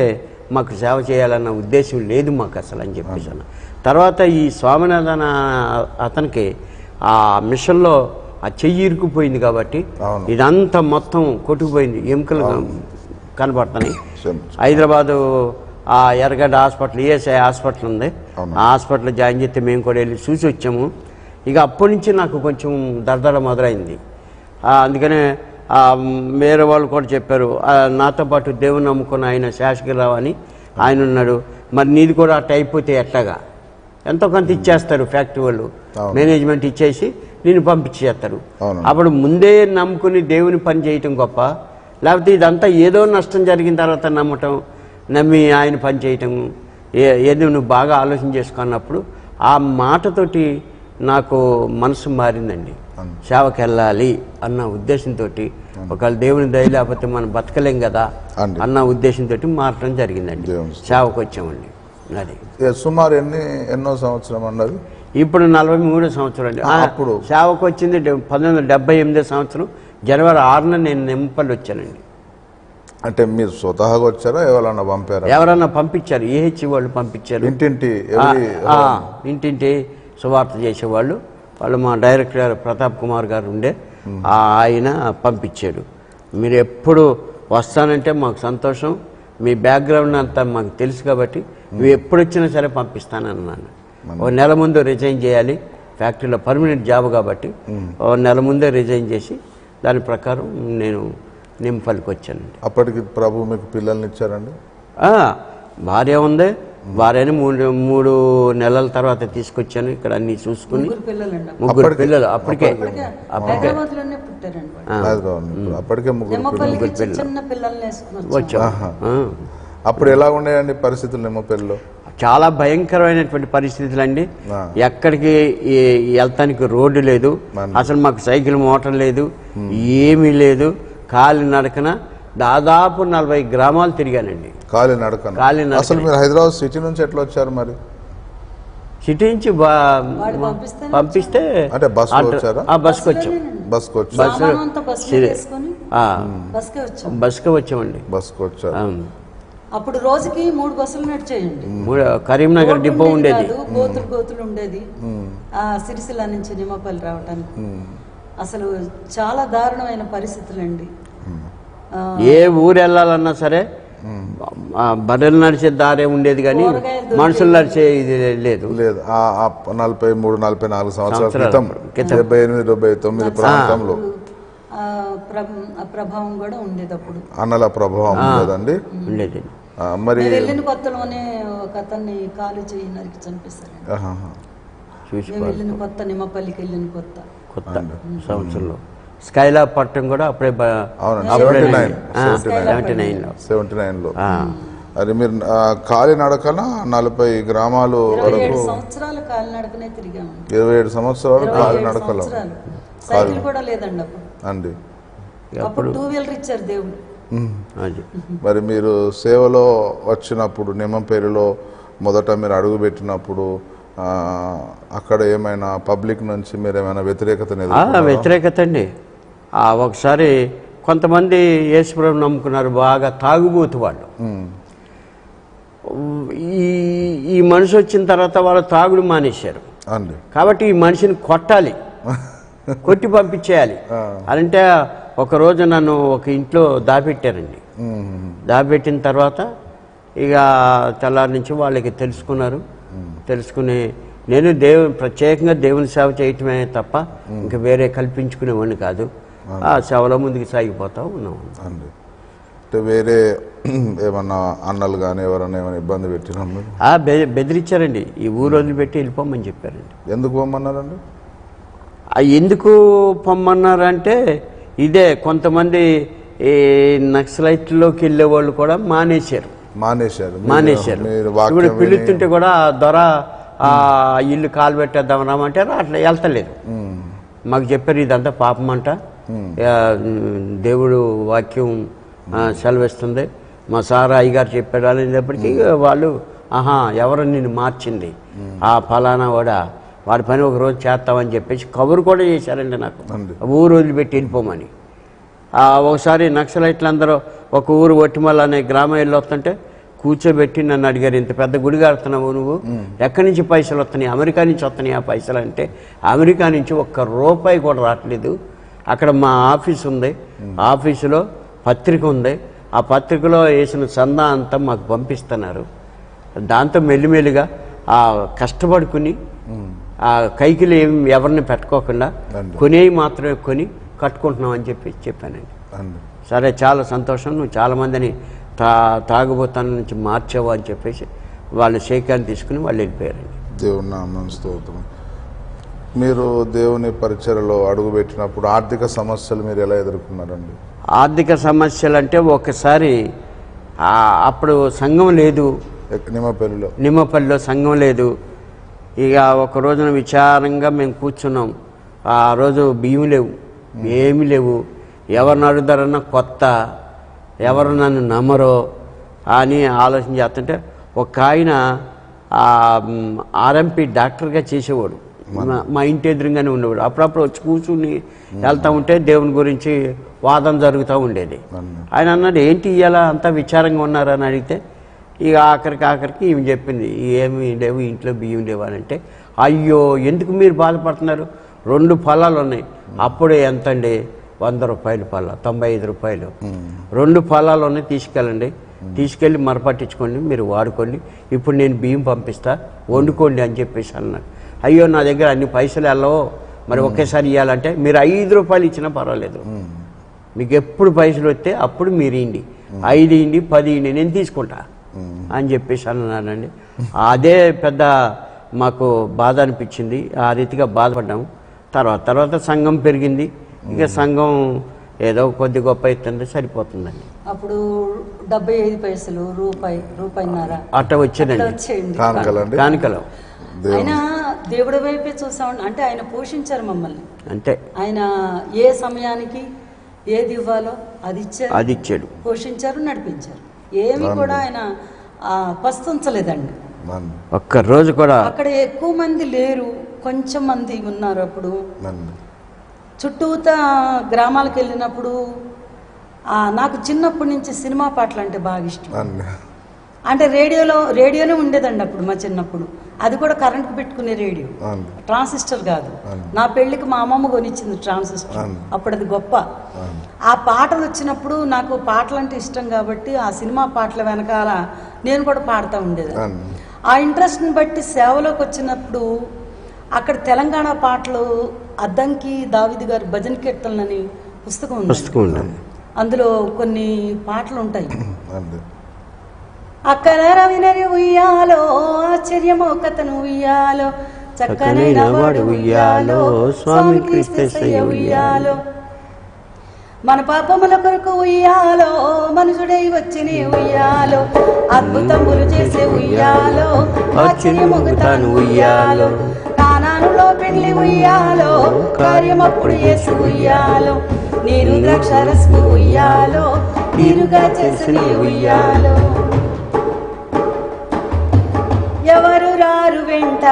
మాకు సేవ చేయాలన్న ఉద్దేశం లేదు మాకు అసలు అని చెప్పేసాను. తర్వాత ఈ స్వామినాథన్ అతనికి ఆ మిషన్లో ఆ చెయ్యి ఇరుకుపోయింది కాబట్టి ఇదంతా మొత్తం కొట్టుకుపోయింది, ఎముకలు కనపడుతున్నాయి. హైదరాబాదు ఆ ఎర్రగడ్డ హాస్పిటల్, ఈఎస్ఐ హాస్పిటల్ ఉంది, ఆ హాస్పిటల్లో జాయిన్ చేస్తే మేము కూడా వెళ్ళి చూసి వచ్చాము. ఇక అప్పటి నుంచి నాకు కొంచెం దర్దర మొదలైంది. అందుకనే వేరే వాళ్ళు కూడా చెప్పారు, నాతో పాటు దేవుని నమ్ముకున్న ఆయన శాసగిరిరావు అని ఆయన ఉన్నాడు, మరి నీది కూడా అట్ట అయిపోతే ఎట్లాగా, ఎంతో కొంత ఇచ్చేస్తారు ఫ్యాక్టరీ వాళ్ళు, మేనేజ్మెంట్ ఇచ్చేసి నేను పంపించేస్తారు. అప్పుడు ముందే నమ్ముకుని దేవుని పని చేయటం గొప్ప, లేకపోతే ఇదంతా ఏదో నష్టం జరిగిన తర్వాత నమ్మి ఆయన పని చేయటం ఏదో నువ్వు బాగా ఆలోచన చేసుకున్నప్పుడు ఆ మాటతోటి నాకు మనసు మారిందండి. సేవకి వెళ్ళాలి అన్న ఉద్దేశంతో, ఒకవేళ దేవుని దయ లేకపోతే మనం బతకలేం కదా అన్న ఉద్దేశంతో మారటం జరిగిందండి, సేవకు వచ్చామండి. అది సుమారు ఎన్నో సంవత్సరం అన్నది? ఇప్పుడు 43వ సంవత్సరం అండి. అప్పుడు సేవకు వచ్చింది 1978 సంవత్సరం జనవరి 6న నేను నింపల్లి వచ్చానండి. అంటే మీరు స్వతహాగా వచ్చారా, ఎవరన్నా పంపారా? ఎవరన్నా పంపించారు, ఏహెచ్ వాళ్ళు పంపించారు, ఇంటింటి సువార్త చేసేవాళ్ళు. వాళ్ళు మా డైరెక్టర్ ప్రతాప్ కుమార్ గారు ఉండే, ఆయన పంపించాడు. మీరు ఎప్పుడు వస్తానంటే మాకు సంతోషం, మీ బ్యాక్గ్రౌండ్ అంతా మాకు తెలుసు కాబట్టి నువ్వు ఎప్పుడు వచ్చినా సరే పంపిస్తానన్నాను. ఒక నెల ముందు రిజైన్ చేయాలి, ఫ్యాక్టరీలో పర్మనెంట్ జాబ్ కాబట్టి ఒక నెల ముందే రిజైన్ చేసి దాని ప్రకారం నేను నింపల్లికి వచ్చానండి. అప్పటికి ప్రభు మీకు పిల్లల్ని ఇచ్చారండి? భార్య ఉంది, భార్యని 3 నెలల తర్వాత తీసుకొచ్చాను, ఇక్కడ అన్ని చూసుకుని 3 పిల్లలు అప్పటికే వచ్చా. అప్పుడు ఎలా ఉండేయండి పరిస్థితులు నిమ్మపల్లిలో? చాలా భయంకరమైనటువంటి పరిస్థితులు అండి. ఎక్కడికి వెళ్తానికి రోడ్డు లేదు, అసలు మాకు సైకిల్ మోటార్ లేదు, ఏమీ లేదు, కాలి నడకన దాదాపు 40 గ్రామాలు తిరిగానండి. కాలి నడకన. అసలు మీరు హైదరాబాద్ సిటీ నుంచి ఎట్లా వచ్చారు? మరి సిటీ నుంచి పంపిస్తే అంటే బస్సుకు వచ్చారా? బస్సుకు వచ్చాం, బస్సుకు వచ్చామండి. బస్సుకు వచ్చారు. అప్పుడు రోజుకి 3 బస్సులు నడిచేయండి. కరీంనగర్ డిపో ఉండేది, గోతులు ఉండేది సిరిసిల్ల నుంచి నిమ్మపల్లి రావడానికి. అసలు చాలా దారుణమైన పరిస్థితులండి. ఏ ఊరు వెళ్ళాలన్నా సరే బర్రెలు నడిచే దారే ఉండేది కానీ మనుషులు నడిచే ఇది లేదు. 43-44 సంవత్సరాల క్రితం 78-79 ప్రాంతంలో ప్రభావం కూడా ఉండేది. అప్పుడు అన్నల ప్రభావం ఉండేదండి. ఉండేది. మరి వెళ్ళిన కొత్తలోనే ఒక అతన్ని కాలు చేయి నరికి చంపేశారు. చూసి మేము వెళ్ళిన కొత్త, నిమ్మపల్లికి వెళ్ళిన కొత్త సంవత్సరంలో స్కైలా పట్టం కూడా అప్పుడే అవునండి, అప్పుడే 79లో. అది మీరు కాలినడకన 40 గ్రామాలు వరకు 27 సంవత్సరాలు కాలినడకనే తిరిగాము. 27 సంవత్సరాలు కాలినడకలో సైకిల్ కూడా లేదండి అప్పుడు. అండి. అప్పుడు 2 వీలర్ ఇచ్చారు దేవుడు. మరి మీరు సేవలో వచ్చినప్పుడు నిమ్మపేరులో మొదట మీరు అడుగు పెట్టినప్పుడు అక్కడ ఏమైనా పబ్లిక్ నుంచి మీరు ఏమైనా వ్యతిరేకత అండి. ఒకసారి కొంతమంది యేసుప్రభుని నమ్ముకున్నారు, బాగా తాగుబోతు వాళ్ళు. ఈ మనిషి వచ్చిన తర్వాత వాళ్ళు తాగుడు మానేశారు. కాబట్టి ఈ మనిషిని కొట్టాలి, కొట్టి పంపించేయాలి అంటే ఒకరోజు నన్ను ఒక ఇంట్లో దాపెట్టారండి. దాపెట్టిన తర్వాత ఇక తెల్లారి నుంచి వాళ్ళకి తెలుసుకున్నారు. తెలుసుకుని నేను ప్రత్యేకంగా దేవుని సేవ చేయటమే తప్ప ఇంకా వేరే కల్పించుకునేవాడిని కాదు. ఆ సేవలో ముందుకు సాగిపోతా ఉన్నాం. అంటే వేరే ఏమన్నా అన్నలు కానీ ఎవరన్నా ఏమైనా ఇబ్బంది పెట్టినా బెదిరించారండి. ఈ ఊరు వదిలిపెట్టి వెళ్ళిపోమని చెప్పారండి. ఎందుకు పొమ్మన్నారండి? ఎందుకు పొమ్మన్నారంటే ఇదే కొంతమంది ఈ నక్సలైట్లోకి వెళ్ళే వాళ్ళు కూడా మానేశారు. ఇప్పుడు పిలుస్తుంటే కూడా దొర ఇల్లు కాలు పెట్టేద్దాం రామంటే అట్లా వెళ్తలేదు. మాకు చెప్పారు ఇదంతా పాపం అంట, దేవుడు వాక్యం సెలవిస్తుంది, మా సార్ అయ్యగారు చెప్పాడు అనేటప్పటికీ వాళ్ళు ఎవరు నిన్ను మార్చింది, ఫలానా వాడి పని ఒక రోజు చేస్తామని చెప్పేసి కబురు కూడా చేశారండి నాకు, ఊరు వదిలిపెట్టి వెళ్ళిపోమని. ఒకసారి నక్సలైట్లందరూ ఒక ఊరు ఒట్టిమల్ల అనే గ్రామం వెళ్ళి వస్తుంటే కూర్చోబెట్టి నన్ను అడిగారు, ఇంత పెద్ద గుడి కడుతున్నావు నువ్వు, ఎక్కడి నుంచి పైసలు వస్తున్నాయి? అమెరికా నుంచి వస్తున్నాయి ఆ పైసలు అంటే, అమెరికా నుంచి ₹1 కూడా రావట్లేదు, అక్కడ మా ఆఫీస్ ఉంది, ఆఫీసులో పత్రిక ఉంది, ఆ పత్రికలో వేసిన చందా అంతా మాకు పంపిస్తున్నారు, దాంతో మెల్లిమెల్లిగా కష్టపడుకుని ఆ కైకిలు ఎవరిని పెట్టుకోకుండా కొనేవి మాత్రమే కొని కట్టుకుంటున్నాం అని చెప్పానండి. సరే చాలా సంతోషం, నువ్వు చాలామందిని తాగుబోతాను నుంచి మార్చావు అని చెప్పేసి వాళ్ళు శేఖాన్ని తీసుకుని వాళ్ళు వెళ్ళిపోయారండి. దేవుని నామం స్తోత్రం. మీరు దేవుని పరిచర్యలో అడుగుపెట్టినప్పుడు ఆర్థిక సమస్యలు మీరు ఎలా ఎదుర్కొన్నారండి? ఆర్థిక సమస్యలు అంటే ఒకసారి అప్పుడు సంఘం లేదు, నిమ్మపల్లిలో సంఘం లేదు. ఇక ఒక రోజున విచారంగా మేము కూర్చున్నాం. ఆ రోజు బియ్యం లేవు, ఏమీ లేవు, ఎవరిని అడుగుతారన్నా కొత్త, ఎవరు నన్ను నమ్మరో అని ఆలోచన చేస్తుంటే ఒక ఆయన ఆర్ఎంపీ డాక్టర్గా చేసేవాడు, మా ఇంటి ఎదురుగానే ఉండేవాడు. అప్పుడప్పుడు వచ్చి కూర్చుని వెళ్తూ ఉంటే దేవుని గురించి వాదన జరుగుతూ ఉండేది. ఆయన అన్నాడు, ఏంటి ఇవాళ అంతా విచారంగా ఉన్నారని అడిగితే ఇక ఆఖరికి ఈమె చెప్పింది, ఏమీ లేవు, ఇంట్లో బియ్యం లేవు అని అంటే, అయ్యో ఎందుకు మీరు బాధపడుతున్నారు, 2 ఫలాలు ఉన్నాయి, అప్పుడే ఎంత అండి, ₹100 పళ్ళ, ₹95, 2 ఫలాలు ఉన్నాయి, తీసుకెళ్ళి మరపట్టించుకోండి, మీరు వాడుకోండి, ఇప్పుడు నేను బియ్యం పంపిస్తా, వండుకోండి అని చెప్పేసి అన్నాడు. అయ్యో నా దగ్గర అన్ని పైసలు వెళ్ళవో, మరి ఒకేసారి ఇవ్వాలంటే మీరు ₹5 ఇచ్చినా పర్వాలేదు, మీకు ఎప్పుడు పైసలు వస్తే అప్పుడు మీరు ఇవ్వండి, 5 ఇవ్వండి, 10 ఇవ్వండి, నేను తీసుకుంటా అని చెప్పేసి అన్నానండి. అదే పెద్ద మాకు బాధ అనిపించింది. ఆ రీతిగా బాధపడ్డాము. తర్వాత సంఘం పెరిగింది. ఇక సంఘం ఏదో కొద్ది గొప్ప ఇస్తుంటే సరిపోతుందండి. అప్పుడు 75 పైసలు, రూపాయిన్నర అట్లా వచ్చేదండి కానుకలు. ఆయన దేవుడి వైపే చూసామండి. అంటే ఆయన పోషించారు మమ్మల్ని. అంతే, ఆయన ఏ సమయానికి ఏది ఇవ్వాలో అది ఇచ్చాడు, పోషించారు, నడిపించారు. ఏమి కూడా ఆయన పస్తుంచలేదండి. ఒక్క రోజు కూడా. అక్కడ ఎక్కువ మంది లేరు, కొంచెం మంది ఉన్నారు. అప్పుడు చుట్టూతా గ్రామాలకు వెళ్ళినప్పుడు నాకు చిన్నప్పటి నుంచి సినిమా పాటలు అంటే బాగా ఇష్టం. అంటే రేడియోనే ఉండేదండి అప్పుడు మా చిన్నప్పుడు. అది కూడా కరెంట్కి పెట్టుకునే రేడియో, ట్రాన్సిస్టర్ కాదు. నా పెళ్లికి మా అమ్మమ్మ కొనిచ్చింది ట్రాన్సిస్టర్. అప్పుడు అది గొప్ప. ఆ పాటలు వచ్చినప్పుడు నాకు పాటలు అంటే ఇష్టం కాబట్టి ఆ సినిమా పాటల వెనకాల నేను కూడా పాడుతూ ఉండేది. ఆ ఇంట్రెస్ట్ని బట్టి సేవలోకి వచ్చినప్పుడు అక్కడ తెలంగాణ పాటలు అద్దంకి దావిది గారి భజన కీర్తనలని పుస్తకం ఉంది. అందులో కొన్ని పాటలు ఉంటాయి. అక్కల రవినరి ఉయ్యాలో, ఆశ్చర్యమో కథను ఉయ్యాలో, చక్కనైన వాడు ఉయ్యాలో, స్వామి క్రీస్తయ్య ఉయ్యాలో. మన పాపముల కొరకు ఉయ్యాలో, మనుషుడై వచ్చిన ఉయ్యాలో, అద్భుతములు చేసే ఉయ్యాలో, ఆశ్చర్యముగుతాను ఉయ్యాలో. కానానులో పెళ్లి ఉయ్యాలో, కార్యమప్పుడు యేసు ఉయ్యాలో. నేను ద్రాక్షారసము ఉయ్యాలో, తీరుగా చేసిన ఉయ్యాలో. ఎవరు రారు వెంట,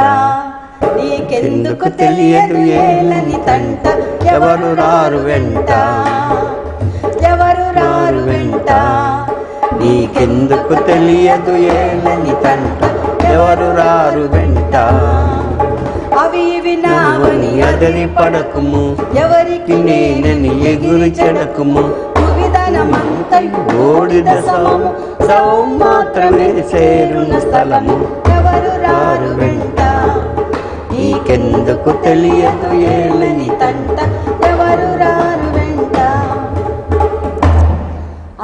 నీకెందుకు తెలియదు ఏలని తంట. ఎవరు రారు వెంట, ఎవరు రారు వెంట, నీకెందుకు తెలియదు ఏలని తంట. ఎవరు రారు వెంట, అవి ఇవి నావని అదరి పడకుము, ఎవరికి నేనని ఎగురు చెడకుము. విధానమంతయు ఓడిద సమము, సౌ మాత్రమే చేరున స్థలము. ఎవరు రారు వెంట, నీకెందుకు తెలియదు ఏలని తంట. ఎవరు రారు వెంట.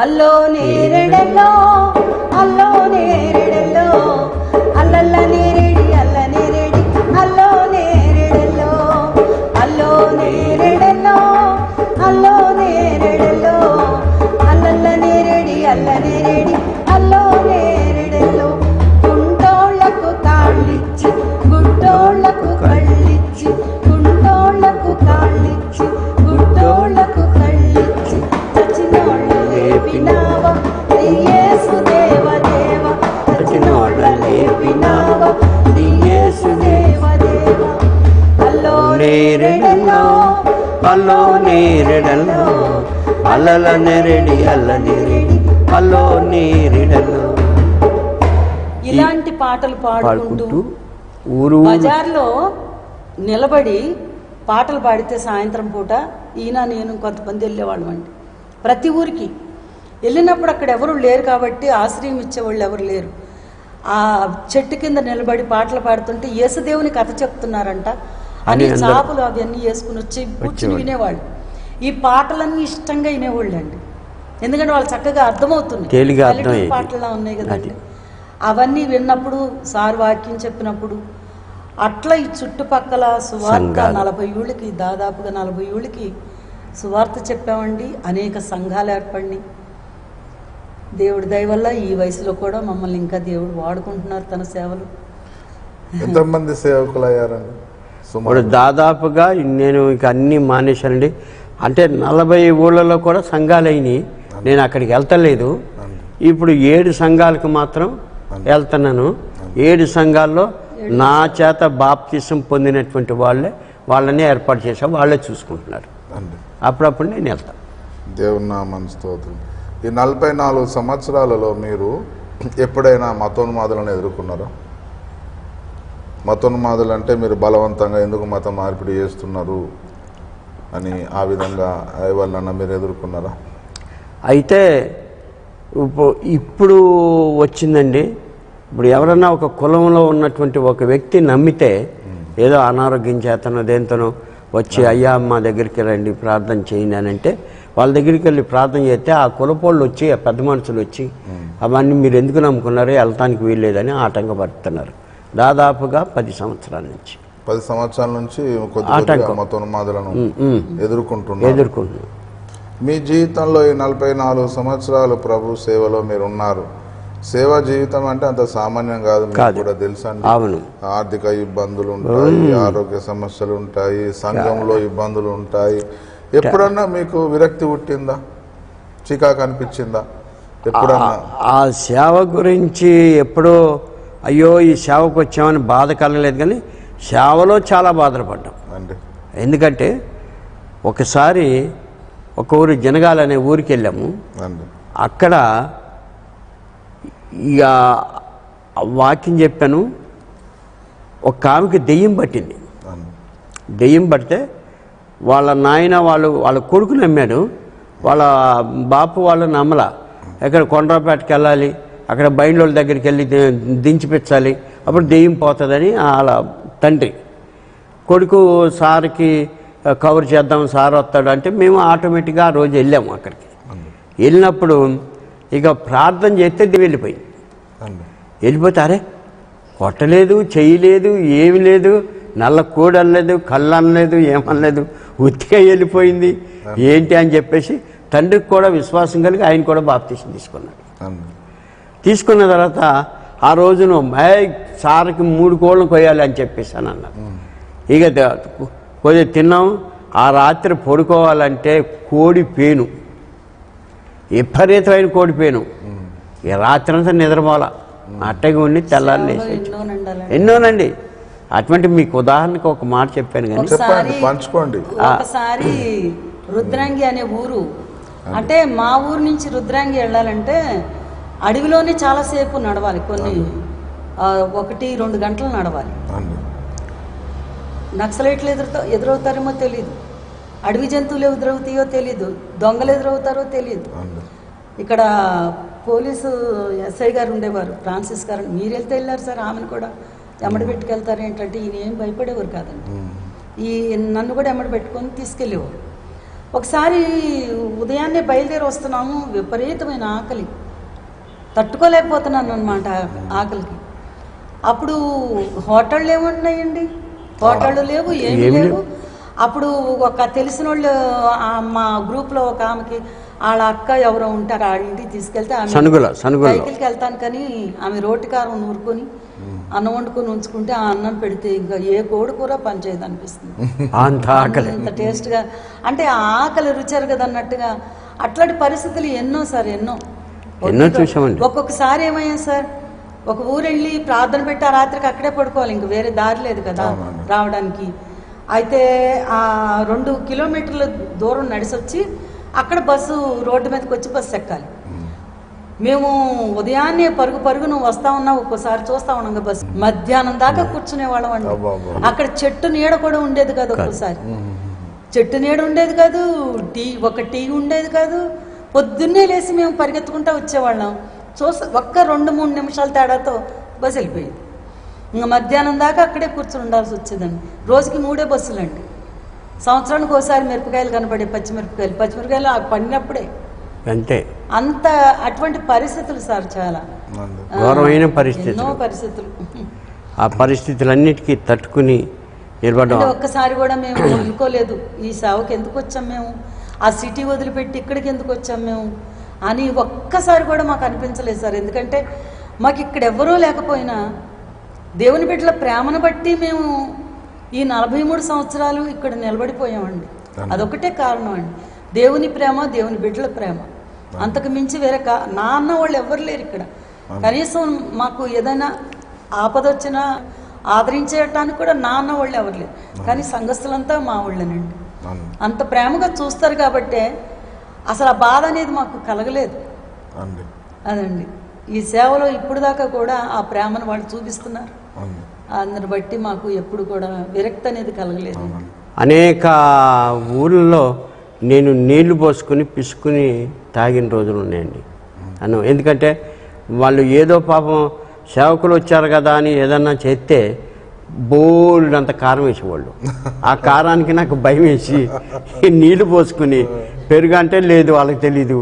అల్లో నేరెడలో, అల్లో నేరెడలో, అల్లల్ల నేరేడి అల్ల నేరేడి, అల్లో నేరెడలో, అల్లో నేరెడలో, అల్లో నేరెడలో, అల్లల్ల నేరేడి అల్ల నేరేడి, అల్లో నేరెడలో. గుంటోళ్లకు కాళ్ళిచ్చి, గుడ్డోళ్లకు కళ్ళిచ్చి, గుంటోళ్లకు కాళ్ళిచ్చి, గుడ్డోళ్లకు కళ్ళిచ్చి, చచ్చినోళ్ళ లేపినావా యేసు దేవ దేవ. చచ్చినోళ్ళ లేపినావా యేసు దేవ దేవ. అల్లో నేరెడలో, అల్లో నేరెడలో, అల్లల నెరెడి అల్ల నెరెడి, అల్లో నేరెడలో. ఇలాంటి పాటలు పాడుకుంటూ ఊరు బజార్లో నిలబడి పాటలు పాడితే సాయంత్రం పూట ఈయన నేను కొంతమంది వెళ్ళేవాళ్ళం అండి. ప్రతి ఊరికి వెళ్ళినప్పుడు అక్కడ ఎవరు లేరు కాబట్టి ఆశ్రయం ఇచ్చేవాళ్ళు ఎవరు లేరు. ఆ చెట్టు కింద నిలబడి పాటలు పాడుతుంటే యేసుదేవుని కథ చెప్తున్నారంట అని చాపులు అవన్నీ వేసుకుని వచ్చి కూర్చుని వినేవాళ్ళు. ఈ పాటలన్నీ ఇష్టంగా వినేవాళ్ళు అండి, ఎందుకంటే వాళ్ళు చక్కగా అర్థమవుతున్నాయి, పాటలా ఉన్నాయి కదండి. అవన్నీ విన్నప్పుడు సార్ వాక్యం చెప్పినప్పుడు అట్లా ఈ చుట్టుపక్కల సువార్త 40 ఊళ్ళకి, దాదాపుగా 40 ఊళ్ళకి సువార్త చెప్పామండి. అనేక సంఘాలు ఏర్పడినాయి. దేవుడి దయ వల్ల ఈ వయసులో కూడా మమ్మల్ని ఇంకా దేవుడు వాడుకుంటున్నారు తన సేవలు. ఎంతమంది సేవకులు అయ్యారండి? ఇప్పుడు దాదాపుగా నేను ఇక అన్నీ మానేశానండి. అంటే 40 ఊళ్ళలో కూడా సంఘాలు అయినాయి. నేను అక్కడికి వెళ్తలేదు. ఇప్పుడు 7 సంఘాలకు మాత్రం వెళ్తున్నాను. 7 సంఘాల్లో నా చేత బాప్తిసం పొందినటువంటి వాళ్ళని ఏర్పాటు చేశాం, వాళ్ళే చూసుకుంటున్నారు. అప్పుడప్పుడు నేను వెళ్తాను. దేవుని నామమున స్తోత్రం. ఈ 44 సంవత్సరాలలో మీరు ఎప్పుడైనా మతోన్మాదులను ఎదుర్కొన్నారా? మతోన్మాదులు అంటే మీరు బలవంతంగా ఎందుకు మత మార్పిడి చేస్తున్నారు అని ఆ విధంగా వాళ్ళన్న మీరు ఎదుర్కొన్నారా? అయితే ఇప్పుడు వచ్చిందండి. ఇప్పుడు ఎవరన్నా ఒక కులంలో ఉన్నటువంటి ఒక వ్యక్తి నమ్మితే ఏదో అనారోగ్యం చేతనో దేంతనో వచ్చి అయ్యా మా దగ్గరికి రండి ప్రార్థన చేయండి అని అంటే వాళ్ళ దగ్గరికి వెళ్ళి ప్రార్థన చేస్తే ఆ కులపోళ్ళు వచ్చి ఆ పెద్ద మనుషులు వచ్చి అవన్నీ మీరు ఎందుకు నమ్ముకున్నారో వెళ్తానికి వీల్లేదని ఆటంకపడుతున్నారు. దాదాపుగా 10 సంవత్సరాల నుంచి 10 సంవత్సరాల నుంచి మతోన్మాదులను ఎదుర్కొంటున్నారు. మీ జీవితంలో ఈ 44 సంవత్సరాలు ప్రభు సేవలో మీరు ఉన్నారు. సేవా జీవితం అంటే అంత సామాన్యం కాదు, మీకు కూడా తెలుసా? ఆర్థిక ఇబ్బందులు ఉంటాయి, ఆరోగ్య సమస్యలు ఉంటాయి, సంఘంలో ఇబ్బందులు ఉంటాయి. ఎప్పుడన్నా మీకు విరక్తి పుట్టిందా, చికాకు అనిపించిందా ఎప్పుడన్నా? ఆ సేవ గురించి ఎప్పుడో అయ్యో ఈ సేవకు వచ్చామని బాధ కలగలేదు, కానీ సేవలో చాలా బాధలు పడ్డాం అండి. ఎందుకంటే ఒకసారి ఒక ఊరు జనగాల అనే ఊరికి వెళ్ళాము. అక్కడ ఇక వాక్యం చెప్పాను. ఒక ఆమెకి దెయ్యం పట్టింది. దెయ్యం పడితే వాళ్ళ నాయన వాళ్ళ కొడుకు నమ్మాడు, వాళ్ళ బాపు వాళ్ళు నమ్మల. ఎక్కడ కొండ్రాపేటకి వెళ్ళాలి, అక్కడ బయలుల దగ్గరికి వెళ్ళి దించిపించాలి, అప్పుడు దెయ్యం పోతుందని వాళ్ళ తండ్రి. కొడుకు సార్కి కవర్ చేద్దాం, సార్ వస్తాడు అంటే మేము ఆటోమేటిక్గా ఆ రోజు వెళ్ళాము. అక్కడికి వెళ్ళినప్పుడు ఇక ప్రార్థన చేస్తే వెళ్ళిపోయింది. వెళ్ళిపోతే అరే కొట్టలేదు, చేయలేదు, ఏమి లేదు, నల్ల కోడి అనలేదు, కళ్ళు అనలేదు, ఏమనలేదు, ఉత్తిగా వెళ్ళిపోయింది. ఏంటి అని చెప్పేసి తండ్రికి కూడా విశ్వాసం కలిగి ఆయన కూడా బాప్తీసం తీసుకున్నాడు. తీసుకున్న తర్వాత ఆ రోజున సార్కి 3 కోళ్ళు కొయ్యాలి అని చెప్పేసి అని అన్నారు. ఇక కొద్దిగా తిన్నాం. ఆ రాత్రి పడుకోవాలంటే కోడి పేను, విపరీతమైన కోడి పేను. ఇక రాత్రి అంతా నిద్రపోవాల, అట్టగా ఉండి తెల్లారి లేచి ఎన్నోనండి. అటువంటి మీకు ఉదాహరణకు ఒక మాట చెప్పాను కానీ పంచుకోండి. ఒకసారి రుద్రాంగి అనే ఊరు, అంటే మా ఊరు నుంచి రుద్రాంగి వెళ్ళాలంటే అడవిలోనే చాలాసేపు నడవాలి, కొన్ని 1-2 గంటలు నడవాలి. నక్సలైట్లు ఎదురవుతారేమో తెలీదు, అడవి జంతువులు ఎదురవుతాయో తెలీదు, దొంగలు ఎదురవుతారో తెలియదు. ఇక్కడ పోలీసు ఎస్ఐ గారు ఉండేవారు, ఫ్రాన్సిస్ గారు. మీరు వెళ్ళారు సార్, ఆమెను కూడా ఎమ్మడి పెట్టుకెళ్తారు ఏంటంటే ఈయన ఏం భయపడేవారు కాదండి. నన్ను కూడా ఎమ్మడి పెట్టుకొని తీసుకెళ్ళేవారు. ఒకసారి ఉదయాన్నే బయలుదేరి వస్తున్నాము, విపరీతమైన ఆకలి, తట్టుకోలేకపోతున్నాను అనమాట ఆకలికి. అప్పుడు హోటళ్ళు ఏమున్నాయండి, హోటళ్ళు లేవు, ఏమీ లేవు. అప్పుడు ఒక తెలిసిన వాళ్ళు మా గ్రూప్లో ఒక ఆమెకి వాళ్ళ అక్క ఎవరో ఉంటారు, వాళ్ళ ఇంటికి తీసుకెళ్తే ఆమె సైకిల్కి వెళ్తాను కానీ ఆమె రోటి కారం నూరుకొని అన్నం వండుకొని ఉంచుకుంటే ఆ అన్నం పెడితే ఇంకా ఏ కోడి కూర పనిచేయదు అనిపిస్తుంది. అంత టేస్ట్గా, అంటే ఆకలి రుచారు కదా అన్నట్టుగా. అట్లాంటి పరిస్థితులు ఎన్నో సార్, ఎన్నో చూసామండి. ఒక్కొక్కసారి ఏమయ్యా సార్, ఒక ఊరు వెళ్ళి ప్రార్థన పెట్టి ఆ రాత్రికి అక్కడే పడుకోవాలి, ఇంక వేరే దారి లేదు కదా రావడానికి. అయితే ఆ 2 కిలోమీటర్ల దూరం నడిచొచ్చి అక్కడ బస్సు రోడ్డు మీదకి వచ్చి బస్సు ఎక్కాలి. మేము ఉదయాన్నే పరుగును వస్తా ఉన్నాం, ఒక్కోసారి చూస్తా ఉన్నాం బస్సు. మధ్యాహ్నం దాకా కూర్చునే వాళ్ళం అండి. అక్కడ చెట్టు నీడ కూడా ఉండేది కాదు, ఒక్కోసారి చెట్టు నీడ ఉండేది కాదు, ఒక టీ ఉండేది కాదు. పొద్దున్నే లేచి మేము పరిగెత్తుకుంటూ వచ్చేవాళ్ళం. ఒక్క 2-3 నిమిషాల తేడాతో బస్సు వెళ్ళిపోయింది. ఇంకా మధ్యాహ్నం దాకా అక్కడే కూర్చొని ఉండాల్సి వచ్చేదండి. రోజుకి 3 బస్సులు అండి. సంవత్సరానికి ఒకసారి మిరపకాయలు కనపడే, పచ్చిమిరపకాయలు పడినప్పుడే అంతే. అటువంటి పరిస్థితులు సార్, చాలా ఘోరమైన పరిస్థితులు, ఎన్నో పరిస్థితులు. ఆ పరిస్థితులన్నిటికీ తట్టుకుని నిలబడ్డాం. ఒక్కసారి కూడా మేము అనుకోలేదు ఈ సేవకి ఎందుకు వచ్చాం మేము, ఆ సిటీ వదిలిపెట్టి ఇక్కడికి ఎందుకు వచ్చాం మేము అని ఒక్కసారి కూడా మాకు అనిపించలేదు సార్. ఎందుకంటే మాకు ఇక్కడ ఎవరూ లేకపోయినా దేవుని బిడ్డల ప్రేమను బట్టి మేము ఈ 43 సంవత్సరాలు ఇక్కడ నిలబడిపోయామండి. అదొకటే కారణం అండి, దేవుని ప్రేమ, దేవుని బిడ్డల ప్రేమ. అంతకు మించి వేరే నాన్న వాళ్ళు ఎవరు లేరు ఇక్కడ. కనీసం మాకు ఏదైనా ఆపదొచ్చినా ఆదరించేయటానికి కూడా నాన్న వాళ్ళు ఎవరు లేరు. కానీ సంఘస్థులంతా మా వాళ్ళేనండి. అంత ప్రేమగా చూస్తారు కాబట్టే అసలు ఆ బాధ అనేది మాకు కలగలేదు. అదండి ఈ సేవలో ఇప్పుడు దాకా కూడా ఆ ప్రేమను వాళ్ళు చూపిస్తున్నారు. అందరిని బట్టి మాకు ఎప్పుడు కూడా విరక్తి అనేది కలగలేదు. అనేక ఊళ్ళలో నేను నీళ్లు పోసుకుని పిసుకుని తాగిన రోజులు ఉన్నాయండి అన్నం. ఎందుకంటే వాళ్ళు ఏదో పాపం సేవకులు వచ్చారు కదా అని ఏదన్నా చేస్తే బోల్డంత కారం వేసేవాళ్ళు. ఆ కారానికి నాకు భయం వేసి నీళ్లు పోసుకుని, పెరుగు అంటే లేదు వాళ్ళకి తెలీదు,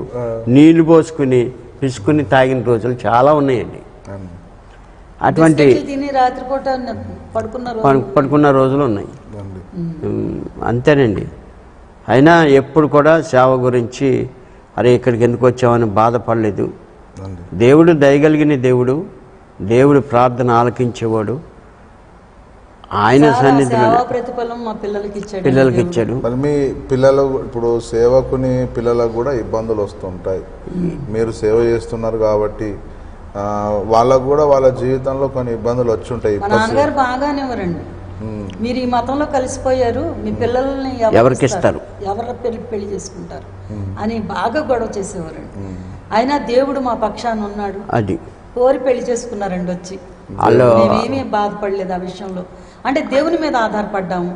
నీళ్లు పోసుకుని పిసుకుని తాగిన రోజులు చాలా ఉన్నాయండి. అటువంటి పడుకున్న రోజులు ఉన్నాయి. అంతేనండి. అయినా ఎప్పుడు కూడా సేవ గురించి అరే ఇక్కడికి ఎందుకు వచ్చామని బాధపడలేదు. దేవుడు దయగలిగిన దేవుడు, దేవుడు ప్రార్థన ఆలకించేవాడు. ఆయన సన్నిధిలో ప్రతిఫలం మా పిల్లలకి ఇచ్చాడు. మరి మీ పిల్లలు ఇప్పుడు సేవకుని పిల్లలకు కూడా ఇబ్బందులు వస్తుంటాయి. మీరు సేవ చేస్తున్నారు కాబట్టి వాళ్ళకు కూడా వాళ్ళ జీవితంలో కొన్ని ఇబ్బందులు వచ్చి ఉంటాయి. మా నాన్నగారు బాగానే ఎవరండి, మీరు ఈ మతంలో కలిసిపోయారు, మీ పిల్లల్ని ఎవరికి ఇస్తారు, ఎవరి పెళ్లి చేసుకుంటారు అని బాగా గొడవ చేసేవారండి. అయినా దేవుడు మా పక్షాన ఉన్నాడు, అది కోరి పెళ్లి చేసుకున్నారండి వచ్చి. మేమేమీ బాధపడలేదు ఆ విషయంలో. అంటే దేవుని మీద ఆధారపడ్డాము,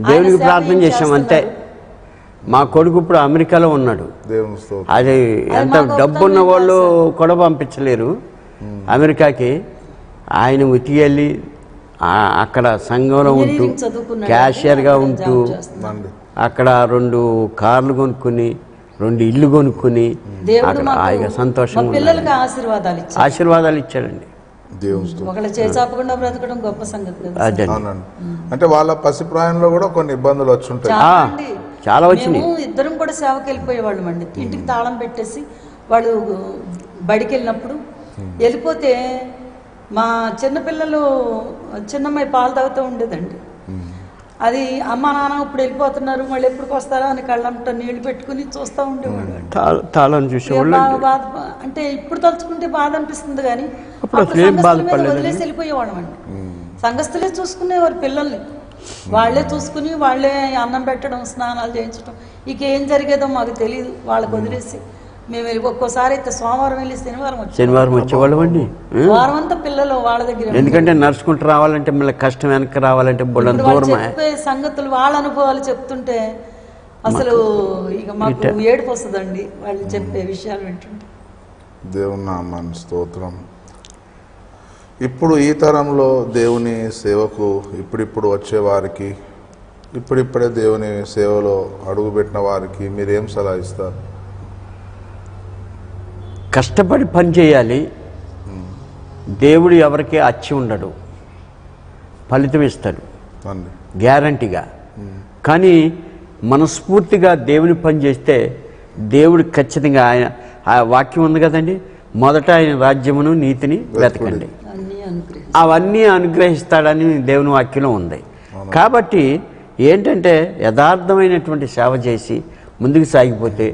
దేవునికి ప్రార్థన చేసాం అంతే. మా కొడుకు ఇప్పుడు అమెరికాలో ఉన్నాడు. అది ఎంత డబ్బు ఉన్న వాళ్ళు కూడా పంపించలేరు అమెరికాకి. ఆయన ఉతికెళ్ళి అక్కడ సంఘంలో ఉంటూ క్యాషియర్గా ఉంటూ అక్కడ 2 కార్లు కొనుక్కుని 2 ఇళ్ళు కొనుక్కుని అక్కడ హాయిగా సంతోషంగా ఆశీర్వాదాలు ఇచ్చాడండి. దేవుని ఒకళ్ళు చేసాపకుండా బ్రతకడం గొప్ప సంగతి కదా. అదే అవునండి. అంటే వాళ్ళ పసిప్రాయంలో కూడా కొన్ని ఇబ్బందులు వచ్చి ఉంటాయి. చాలా వచ్చినాయి. మేము ఇద్దరం కూడా సేవకి వెళ్ళిపోయేవాళ్ళం అండి. ఇంటికి తాళం పెట్టేసి వాళ్ళు బడికి వెళ్ళినప్పుడు వెళ్ళిపోతే మా చిన్నపిల్లలు చిన్నమ్మాయి పాలు తాగుతూ ఉండేదండి. అది అమ్మ నాన్న ఇప్పుడు వెళ్ళిపోతున్నారు మళ్ళీ ఎప్పటికి వస్తారా అని కళ్ళంట నీళ్లు పెట్టుకుని చూస్తూ ఉండేవాళ్ళు. తాళం చూసేవాళ్ళు. బాధ అంటే ఇప్పుడు తలుచుకుంటే బాధ అనిపిస్తుంది కానీ వదిలేసి వెళ్ళిపోయేవాళ్ళం అండి. సంఘస్థులే చూసుకునేవారు పిల్లల్ని, వాళ్ళే చూసుకుని వాళ్ళే అన్నం పెట్టడం స్నానాలు చేయించడం ఇక ఏం జరిగేదో మాకు తెలియదు. వాళ్ళకి వదిలేసి మేము వెళ్ళి ఒక్కోసారి అయితే సోమవారం వెళ్ళి శనివారం వచ్చేవాళ్ళం అండి. వారం అంతా పిల్లలు వాళ్ళ దగ్గర. ఎందుకంటే నడుచుకుంటూ రావాలంటే మళ్ళీ కష్టం, వెనక్కి రావాలంటే దూరం. చెప్పే సంగతులు వాళ్ళ అనుభవాలు చెప్తుంటే అసలు ఇక మాకు ఏడుపు వస్తుందండి వాళ్ళు చెప్పే విషయాలు వింటుంటే. దేవుని నామానికి స్తోత్రం. ఇప్పుడు ఈ తరంలో దేవుని సేవకు ఇప్పుడిప్పుడు వచ్చేవారికి, ఇప్పుడిప్పుడే దేవుని సేవలో అడుగుపెట్టిన వారికి మీరేం సలహా ఇస్తారు? కష్టపడి పని చేయాలి. దేవుడు ఎవరికి అచ్చి ఉండడు, ఫలితం ఇస్తాడు గ్యారంటీగా. కానీ మనస్ఫూర్తిగా దేవుని పని చేస్తే దేవుడు ఖచ్చితంగా ఆ వాక్యం ఉంది కదండి, మొదట ఆయన రాజ్యమును నీతిని వెతకండి, అవన్నీ అనుగ్రహిస్తాడని దేవుని వాక్యంలో ఉంది. కాబట్టి ఏంటంటే యథార్థమైనటువంటి సేవ చేసి ముందుకు సాగిపోతే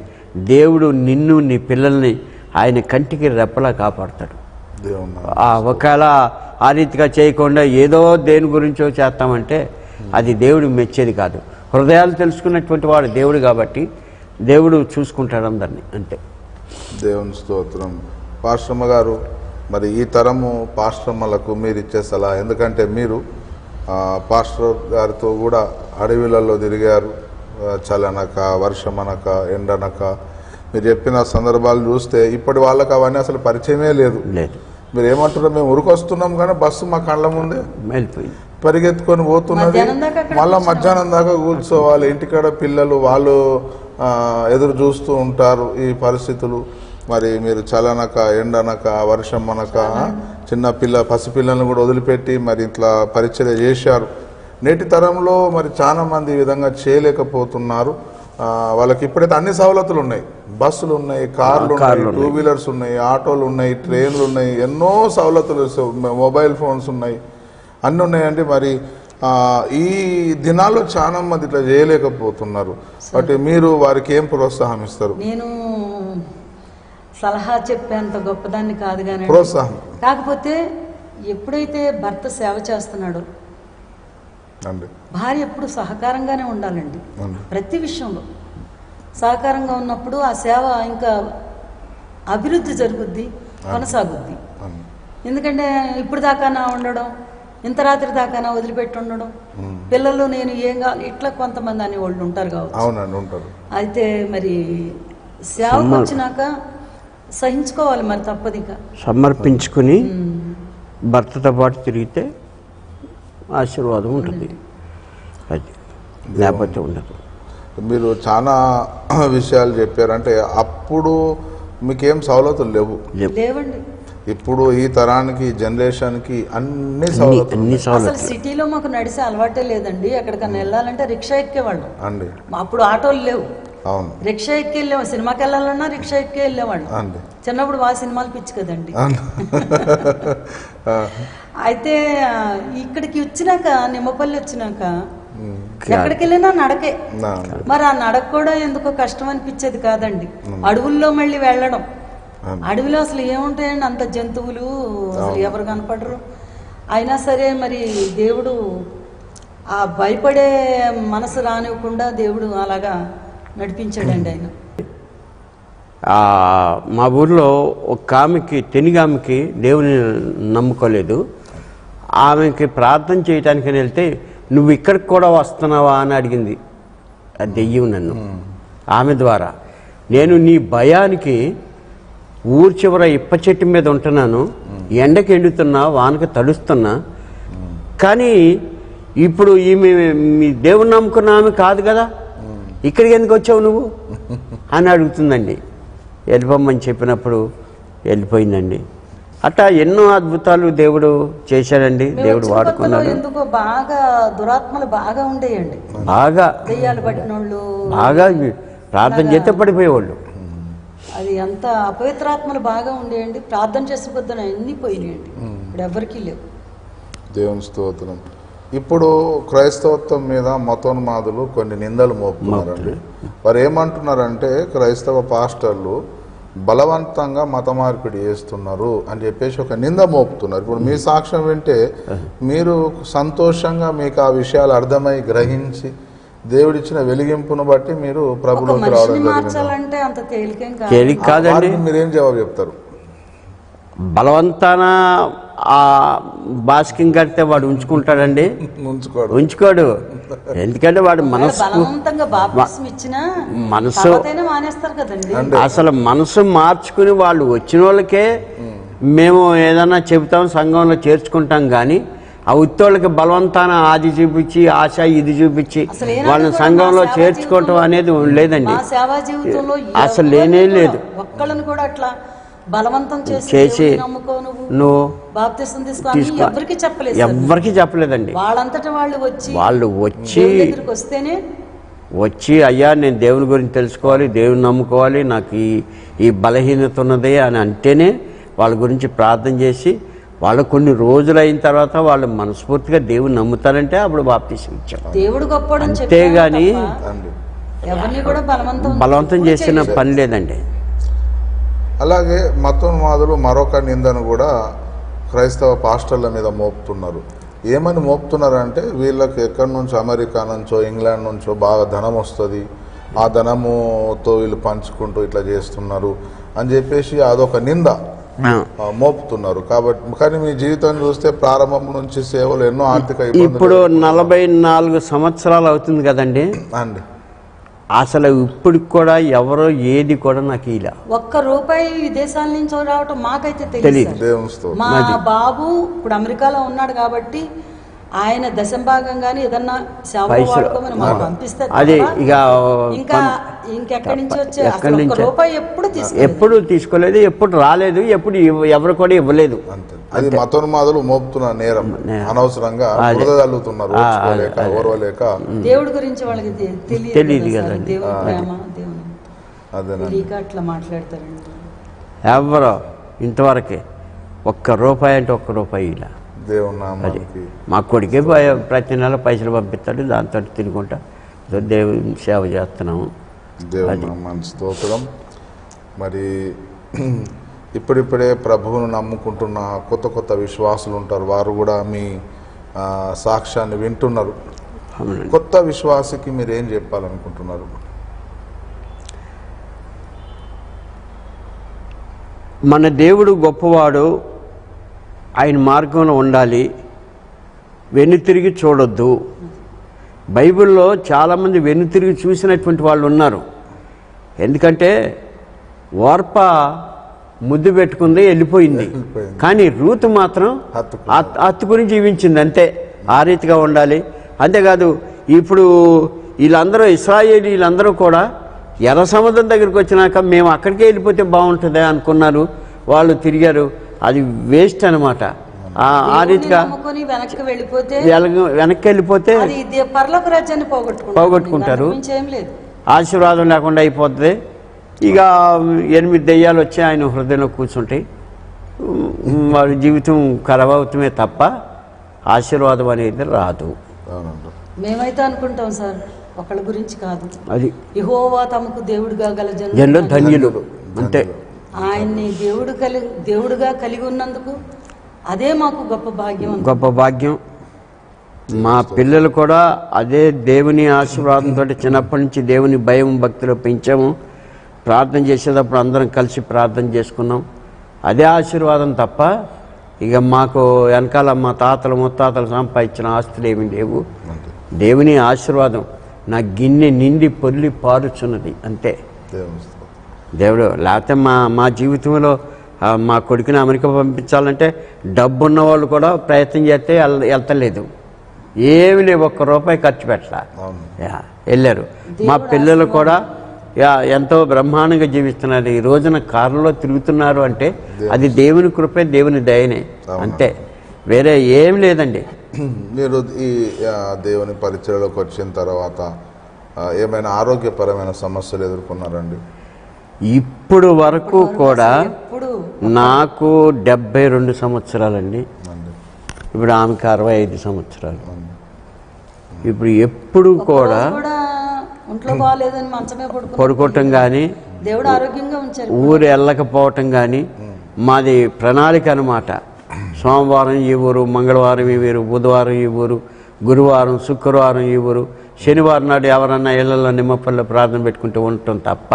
దేవుడు నిన్ను నీ పిల్లల్ని ఆయన కంటికి రెప్పలా కాపాడుతాడు. ఒకవేళ ఆ రీతిగా చేయకుండా ఏదో దేని గురించో చేస్తామంటే అది దేవుడు మెచ్చేది కాదు. హృదయాలు తెలుసుకున్నటువంటి వాడు దేవుడు కాబట్టి దేవుడు చూసుకుంటాడు అందరినీ, అంతే. దేవుని స్తోత్రం. పాస్టమ్మ గారు, మరి ఈ తరము పాస్టమ్మలకు మీరు ఇచ్చే సలహా, ఎందుకంటే మీరు పాస్టర్ గారితో కూడా అడవిలలో తిరిగారు, చలనక వర్షమనక ఎండనక. మీరు చెప్పిన సందర్భాలు చూస్తే ఇప్పటి వాళ్ళకి అవన్నీ అసలు పరిచయమే లేదు. మీరు ఏమంటారో మేము ఉరికొస్తున్నాం కానీ బస్సు మా కళ్ళ ముందే పరిగెత్తుకొని పోతున్నది, మళ్ళీ మధ్యాహ్నం దాకా కూర్చోవాలి, ఇంటికాడ పిల్లలు వాళ్ళు ఎదురు చూస్తూ ఉంటారు ఈ పరిస్థితులు. మరి మీరు చలనక ఎండనక వర్షం అనక చిన్న పసిపిల్లలను కూడా వదిలిపెట్టి మరి ఇట్లా పరిచర్య చేశారు. నేటి తరంలో మరి చాలా మంది ఈ విధంగా చేయలేకపోతున్నారు. వాళ్ళకి ఇప్పుడైతే అన్ని సవలతులు ఉన్నాయి, బస్సులు ఉన్నాయి, కార్లు ఉన్నాయి, 2 వీలర్స్ ఉన్నాయి, ఆటోలు ఉన్నాయి, ట్రైన్లు ఉన్నాయి, ఎన్నో సవలతులు, మొబైల్ ఫోన్స్ ఉన్నాయి, అన్నీ ఉన్నాయండి. మరి ఈ దినాల్లో చాలా మంది ఇట్లా చేయలేకపోతున్నారు. బట్ మీరు వారికి ఏం ప్రోత్సాహం ఇస్తారు? నేను సలహా చెప్పేంత గొప్పదాన్ని కాదు కానీ ప్రోత్సాహం, కాకపోతే ఎప్పుడైతే భర్త సేవ చేస్తున్నాడో భార్య ఎప్పుడు సహకారంగానే ఉండాలండి. ప్రతి విషయంలో సహకారంగా ఉన్నప్పుడు ఆ సేవ ఇంకా అభివృద్ధి జరుగుద్ది, కొనసాగుద్ది. ఎందుకంటే ఇప్పుడు దాకానా ఉండడం, ఇంత రాత్రి దాకానా వదిలిపెట్టి ఉండడం, పిల్లలు నేను ఏం కావాలి ఇట్లా కొంతమంది అనేవాళ్ళు ఉంటారు కావచ్చు. అయితే మరి సేవకు వచ్చినాక సహించుకోవాలి, మరి తప్పదిగా సమర్పించుకుని భర్తతో పాటు తిరిగితే ఆశీర్వాదం ఉంటుంది, అది లేకపోతే ఉండదు. మీరు చాలా విషయాలు చెప్పారంటే అప్పుడు మీకేం సవలతులు లేవండి. ఇప్పుడు ఈ తరానికి జనరేషన్కి అన్ని అసలు సిటీలో మాకు నడిసే అలవాటే లేదండి. ఎక్కడికన్నా వెళ్ళాలంటే రిక్షా ఎక్కేవాళ్ళం అండి. అప్పుడు ఆటోలు లేవు, అవును, రిక్షా ఎక్కి వెళ్ళేవాళ్ళు. సినిమాకి వెళ్ళాలన్నా రిక్షా ఎక్కి వెళ్ళేవాళ్ళు. చిన్నప్పుడు బాగా సినిమాలు పిచ్చి కదండి. అయితే ఇక్కడికి వచ్చినాక, నిమ్మపల్లి వచ్చినాక ఎక్కడికి వెళ్ళినా నడకే. మరి ఆ నడక కూడా ఎందుకో కష్టం అనిపించేది కాదండి. అడవుల్లో మళ్ళీ వెళ్ళడం, అడవిలో అసలు ఏముంటాయండి, అంత జంతువులు అసలు ఎవరు కనపడరు. అయినా సరే మరి దేవుడు ఆ భయపడే మనసు రానివ్వకుండా దేవుడు అలాగా నడిపించాడండి ఆయన. మా ఊర్లో ఒక ఆమెకి, తెనిగామెకి దేవుని నమ్ముకోలేదు. ఆమెకి ప్రార్థన చేయటానికి వెళ్తే నువ్వు ఇక్కడికి కూడా వస్తున్నావా అని అడిగింది ఆ దెయ్యం నన్ను. ఆమె ద్వారా నేను నీ భయానికి ఊరు చివర ఇప్ప చెట్టు మీద ఉంటున్నాను, ఎండకి ఎండుతున్నా, వానకి తడుస్తున్నా, కానీ ఇప్పుడు ఈమె మీ దేవుని నమ్ముకున్న ఆమె కాదు కదా, ఇక్కడికి ఎందుకు వచ్చావు నువ్వు అని అడుగుతుందండి. వెళ్ళిపోమని చెప్పినప్పుడు వెళ్ళిపోయిందండి. అట్లా ఎన్నో అద్భుతాలు దేవుడు చేశాడండి. మేము దేవుడు వచ్చిన కొత్తలో వాడుకున్నాడు. ఎందుకో బాగా దురాత్మలు బాగా ఉండేయండి, బాగా దెయ్యాలు పట్టినోళ్ళు బాగా ప్రార్థన చేస్తే పడిపోయేవాళ్ళు. అది అంత అపవిత్రాత్మలు బాగా ఉండేయండి. ప్రార్థన చేసిన పొద్దున అన్నీ పోయినాయండి, ఇప్పుడు ఎవరికీ లేవు. దేవుని స్తోత్రం. ఇప్పుడు క్రైస్తవత్వం మీద మతోన్మాదులు కొన్ని నిందలు మోపుతున్నారండి. వారు ఏమంటున్నారంటే క్రైస్తవ పాస్టర్లు బలవంతంగా మత మార్పిడి చేస్తున్నారు అని చెప్పేసి ఒక నింద మోపుతున్నారు. ఇప్పుడు మీ సాక్ష్యం వింటే మీరు సంతోషంగా మీకు ఆ విషయాలు అర్థమై గ్రహించి దేవుడిచ్చిన వెలిగింపును బట్టి మీరు ప్రభులోకి రావడం మార్చాలంటే అంత తేలికేం కాదు. తేలిక కాదండి. మీరేం జవాబు చెప్తారు? బలవంతాన ఆ బాస్కింగ్ కడితే వాడు ఉంచుకుంటాడండి? ఉంచుకోడు. ఎందుకంటే వాడు బలవంతంగా బాప్తిస్మం ఇచ్చినా మనసు మానేస్తారు కదండి. అసలు మనసు మార్చుకుని వాళ్ళు వచ్చిన వాళ్ళకే మేము ఏదన్నా చెబుతాం, సంఘంలో చేర్చుకుంటాం. కానీ ఆ ఉత్తోళ్ళకి బలవంతాన ఆది చూపించి ఆశ ఇది చూపించి వాళ్ళని సంఘంలో చేర్చుకోవటం అనేది లేదండి. సేవా జీవితంలో అసలు లేనే లేదు. ఒక్కళ్ళని కూడా అట్లా బలవంతం చేసి నువ్వు బాప్తిసం తీసుకో ఎవ్వరికి చెప్పలేదండి. వాళ్ళంతటా వాళ్ళు వచ్చి వస్తేనే అయ్యా నేను దేవుని గురించి తెలుసుకోవాలి, దేవుని నమ్ముకోవాలి, నాకు ఈ బలహీనత ఉన్నది అని అంటేనే వాళ్ళ గురించి ప్రార్థన చేసి వాళ్ళు కొన్ని రోజులు అయిన తర్వాత వాళ్ళు మనస్ఫూర్తిగా దేవుని నమ్ముతారంటే అప్పుడు బాప్తిసం ఇచ్చాం. దేవుడు గొప్పడు అంతేగాని ఎవరిని కూడా బలవంతం చేసిన పని లేదండి. అలాగే మతోన్మాదులు మరొక నిందను కూడా క్రైస్తవ పాస్టర్ల మీద మోపుతున్నారు. ఏమని మోపుతున్నారంటే వీళ్ళకి ఎక్కడి నుంచో అమెరికా నుంచో ఇంగ్లాండ్ నుంచో బాగా ధనం వస్తుంది, ఆ ధనముతో వీళ్ళు పంచుకుంటూ ఇట్లా చేస్తున్నారు అని చెప్పేసి అదొక నింద మోపుతున్నారు. కాబట్టి కానీ మీ జీవితాన్ని చూస్తే ప్రారంభం నుంచి సేవలు ఎన్నో ఆర్థిక ఇప్పుడు 44 సంవత్సరాలు అవుతుంది కదండి అండి. అసలు ఇప్పటికి కూడా ఎవరో ఏది కూడా నాకు ఇలా ₹1 విదేశాల నుంచి రావటం మాకైతే తెలియదు. మా బాబు ఇప్పుడు అమెరికాలో ఉన్నాడు కాబట్టి ఆయన దశంభాగం గానీ ఏదన్నా సేవలు వాడుకోమని మాకు పంపిస్తే ఇంకెక్కడి నుంచి వచ్చే ₹1 ఎప్పుడు తీసుకోలేదు, ఎప్పుడు రాలేదు, ఎప్పుడు ఎవరు కూడా ఇవ్వలేదు. అది మతోన్మాదులు మోపుతున్న నేరం. అనవసరంగా చల్లుతున్నారు ఓర్వలేక. దేవుడి గురించి వాళ్ళకి తెలియదు కదండి. అట్లా మాట్లాడతారండి. ఎవరో ఇంతవరకే ₹1 అంటే ₹1 ఇలా మా కొడుకే ప్రతి నెల పైసలు పంపిస్తాడు, దాంతో తినుకుంటా దేవుని సేవ చేస్తున్నాము. దేవుని స్తోత్రం. మరి ఇప్పుడిప్పుడే ప్రభువును నమ్ముకుంటున్న కొత్త విశ్వాసులు ఉంటారు, వారు కూడా మీ సాక్ష్యాన్ని వింటున్నారు. కొత్త విశ్వాసికి మీరు ఏం చెప్పాలనుకుంటున్నారు? మన దేవుడు గొప్పవాడు, ఆయన మార్గంలో ఉండాలి, వెనుతిరిగి చూడొద్దు. బైబిల్లో చాలామంది వెనుతిరిగి చూసినటువంటి వాళ్ళు ఉన్నారు. ఎందుకంటే ఓర్ప ముద్దు పెట్టుకుంది, వెళ్ళిపోయింది. కానీ రూతు మాత్రం హత్తు గురించి జీవించింది, అంతే. ఆ రీతిగా ఉండాలి. అంతేకాదు ఇప్పుడు వీళ్ళందరూ ఇశ్రాయేలీలందరూ కూడా ఎర్ర సముద్రం దగ్గరికి వచ్చినాక మేము అక్కడికే వెళ్ళిపోతే బాగుంటుంది అనుకున్నారు. వాళ్ళు తిరిగారు, అది వేస్ట్ అనమాట. ఆ రీతిగా వెనక్కి వెళ్ళిపోతే పోగొట్టుకుంటారు, ఆశీర్వాదం లేకుండా అయిపోతుంది. ఇక 8 దెయ్యాలు వచ్చి ఆయన హృదయంలో కూర్చుంటాయి, వాడి జీవితం ఖరాబవుతమే తప్ప ఆశీర్వాదం అనేది రాదు. మేమైతే అనుకుంటాం సార్, ఒకళ్ళ గురించి కాదు, అది యెహోవా తమకు దేవుడుగా గల జనులు ధన్యులు. అంతే, ఆయన్ని దేవుడుగా కలిగి ఉన్నందుకు అదే మాకు గొప్ప భాగ్యం. మా పిల్లలు కూడా అదే దేవుని ఆశీర్వాదంతో చిన్నప్పటి నుంచి దేవుని భయం భక్తిలో పెంచాము. ప్రార్థన చేసేటప్పుడు అందరం కలిసి ప్రార్థన చేసుకున్నాం. అదే ఆశీర్వాదం తప్ప ఇక మాకు వెనకాల మా తాతలు ముత్తాతలు సంపాదించిన ఆస్తులు ఏమి లేవు. దేవుని ఆశీర్వాదం నా గిన్నె నిండి పొర్లి పారుచున్నది, అంతే. దేవుడు లేకపోతే మా జీవితంలో మా కొడుకుని అమెరికా పంపించాలంటే డబ్బున్న వాళ్ళు కూడా ప్రయత్నం చేస్తే వెళ్తలేదు. ఏమి లేవు, ₹1 ఖర్చు పెట్టాల వెళ్ళారు. మా పిల్లలు కూడా ఎంతో బ్రహ్మాండంగా జీవిస్తున్నారు. ఈ రోజున కారులో తిరుగుతున్నారు అంటే అది దేవుని కృపే, దేవుని దయనే, అంతే, వేరే ఏం లేదండి. మీరు ఈ దేవుని పరిచయలోకి వచ్చిన తర్వాత ఏమైనా ఆరోగ్యపరమైన సమస్యలు ఎదుర్కొన్నారండి? ఇప్పుడు వరకు కూడా నాకు 72 సంవత్సరాలండి. ఇప్పుడు ఆమెకు 65 సంవత్సరాలు. ఇప్పుడు ఎప్పుడు కూడా పడుకోవటం కానీ, దేవుడు ఆరోగ్యంగా ఉంచారు, ఊరు వెళ్ళకపోవటం కానీ మాది ప్రణాళిక అనమాట. సోమవారం ఈ ఊరు, మంగళవారం ఈ ఊరు, బుధవారం ఈ ఊరు, గురువారం శుక్రవారం ఈ ఊరు, శనివారం నాడు ఎవరన్నా ఇళ్లలో నిమ్మపల్లిలో ప్రార్థన పెట్టుకుంటూ ఉండటం తప్ప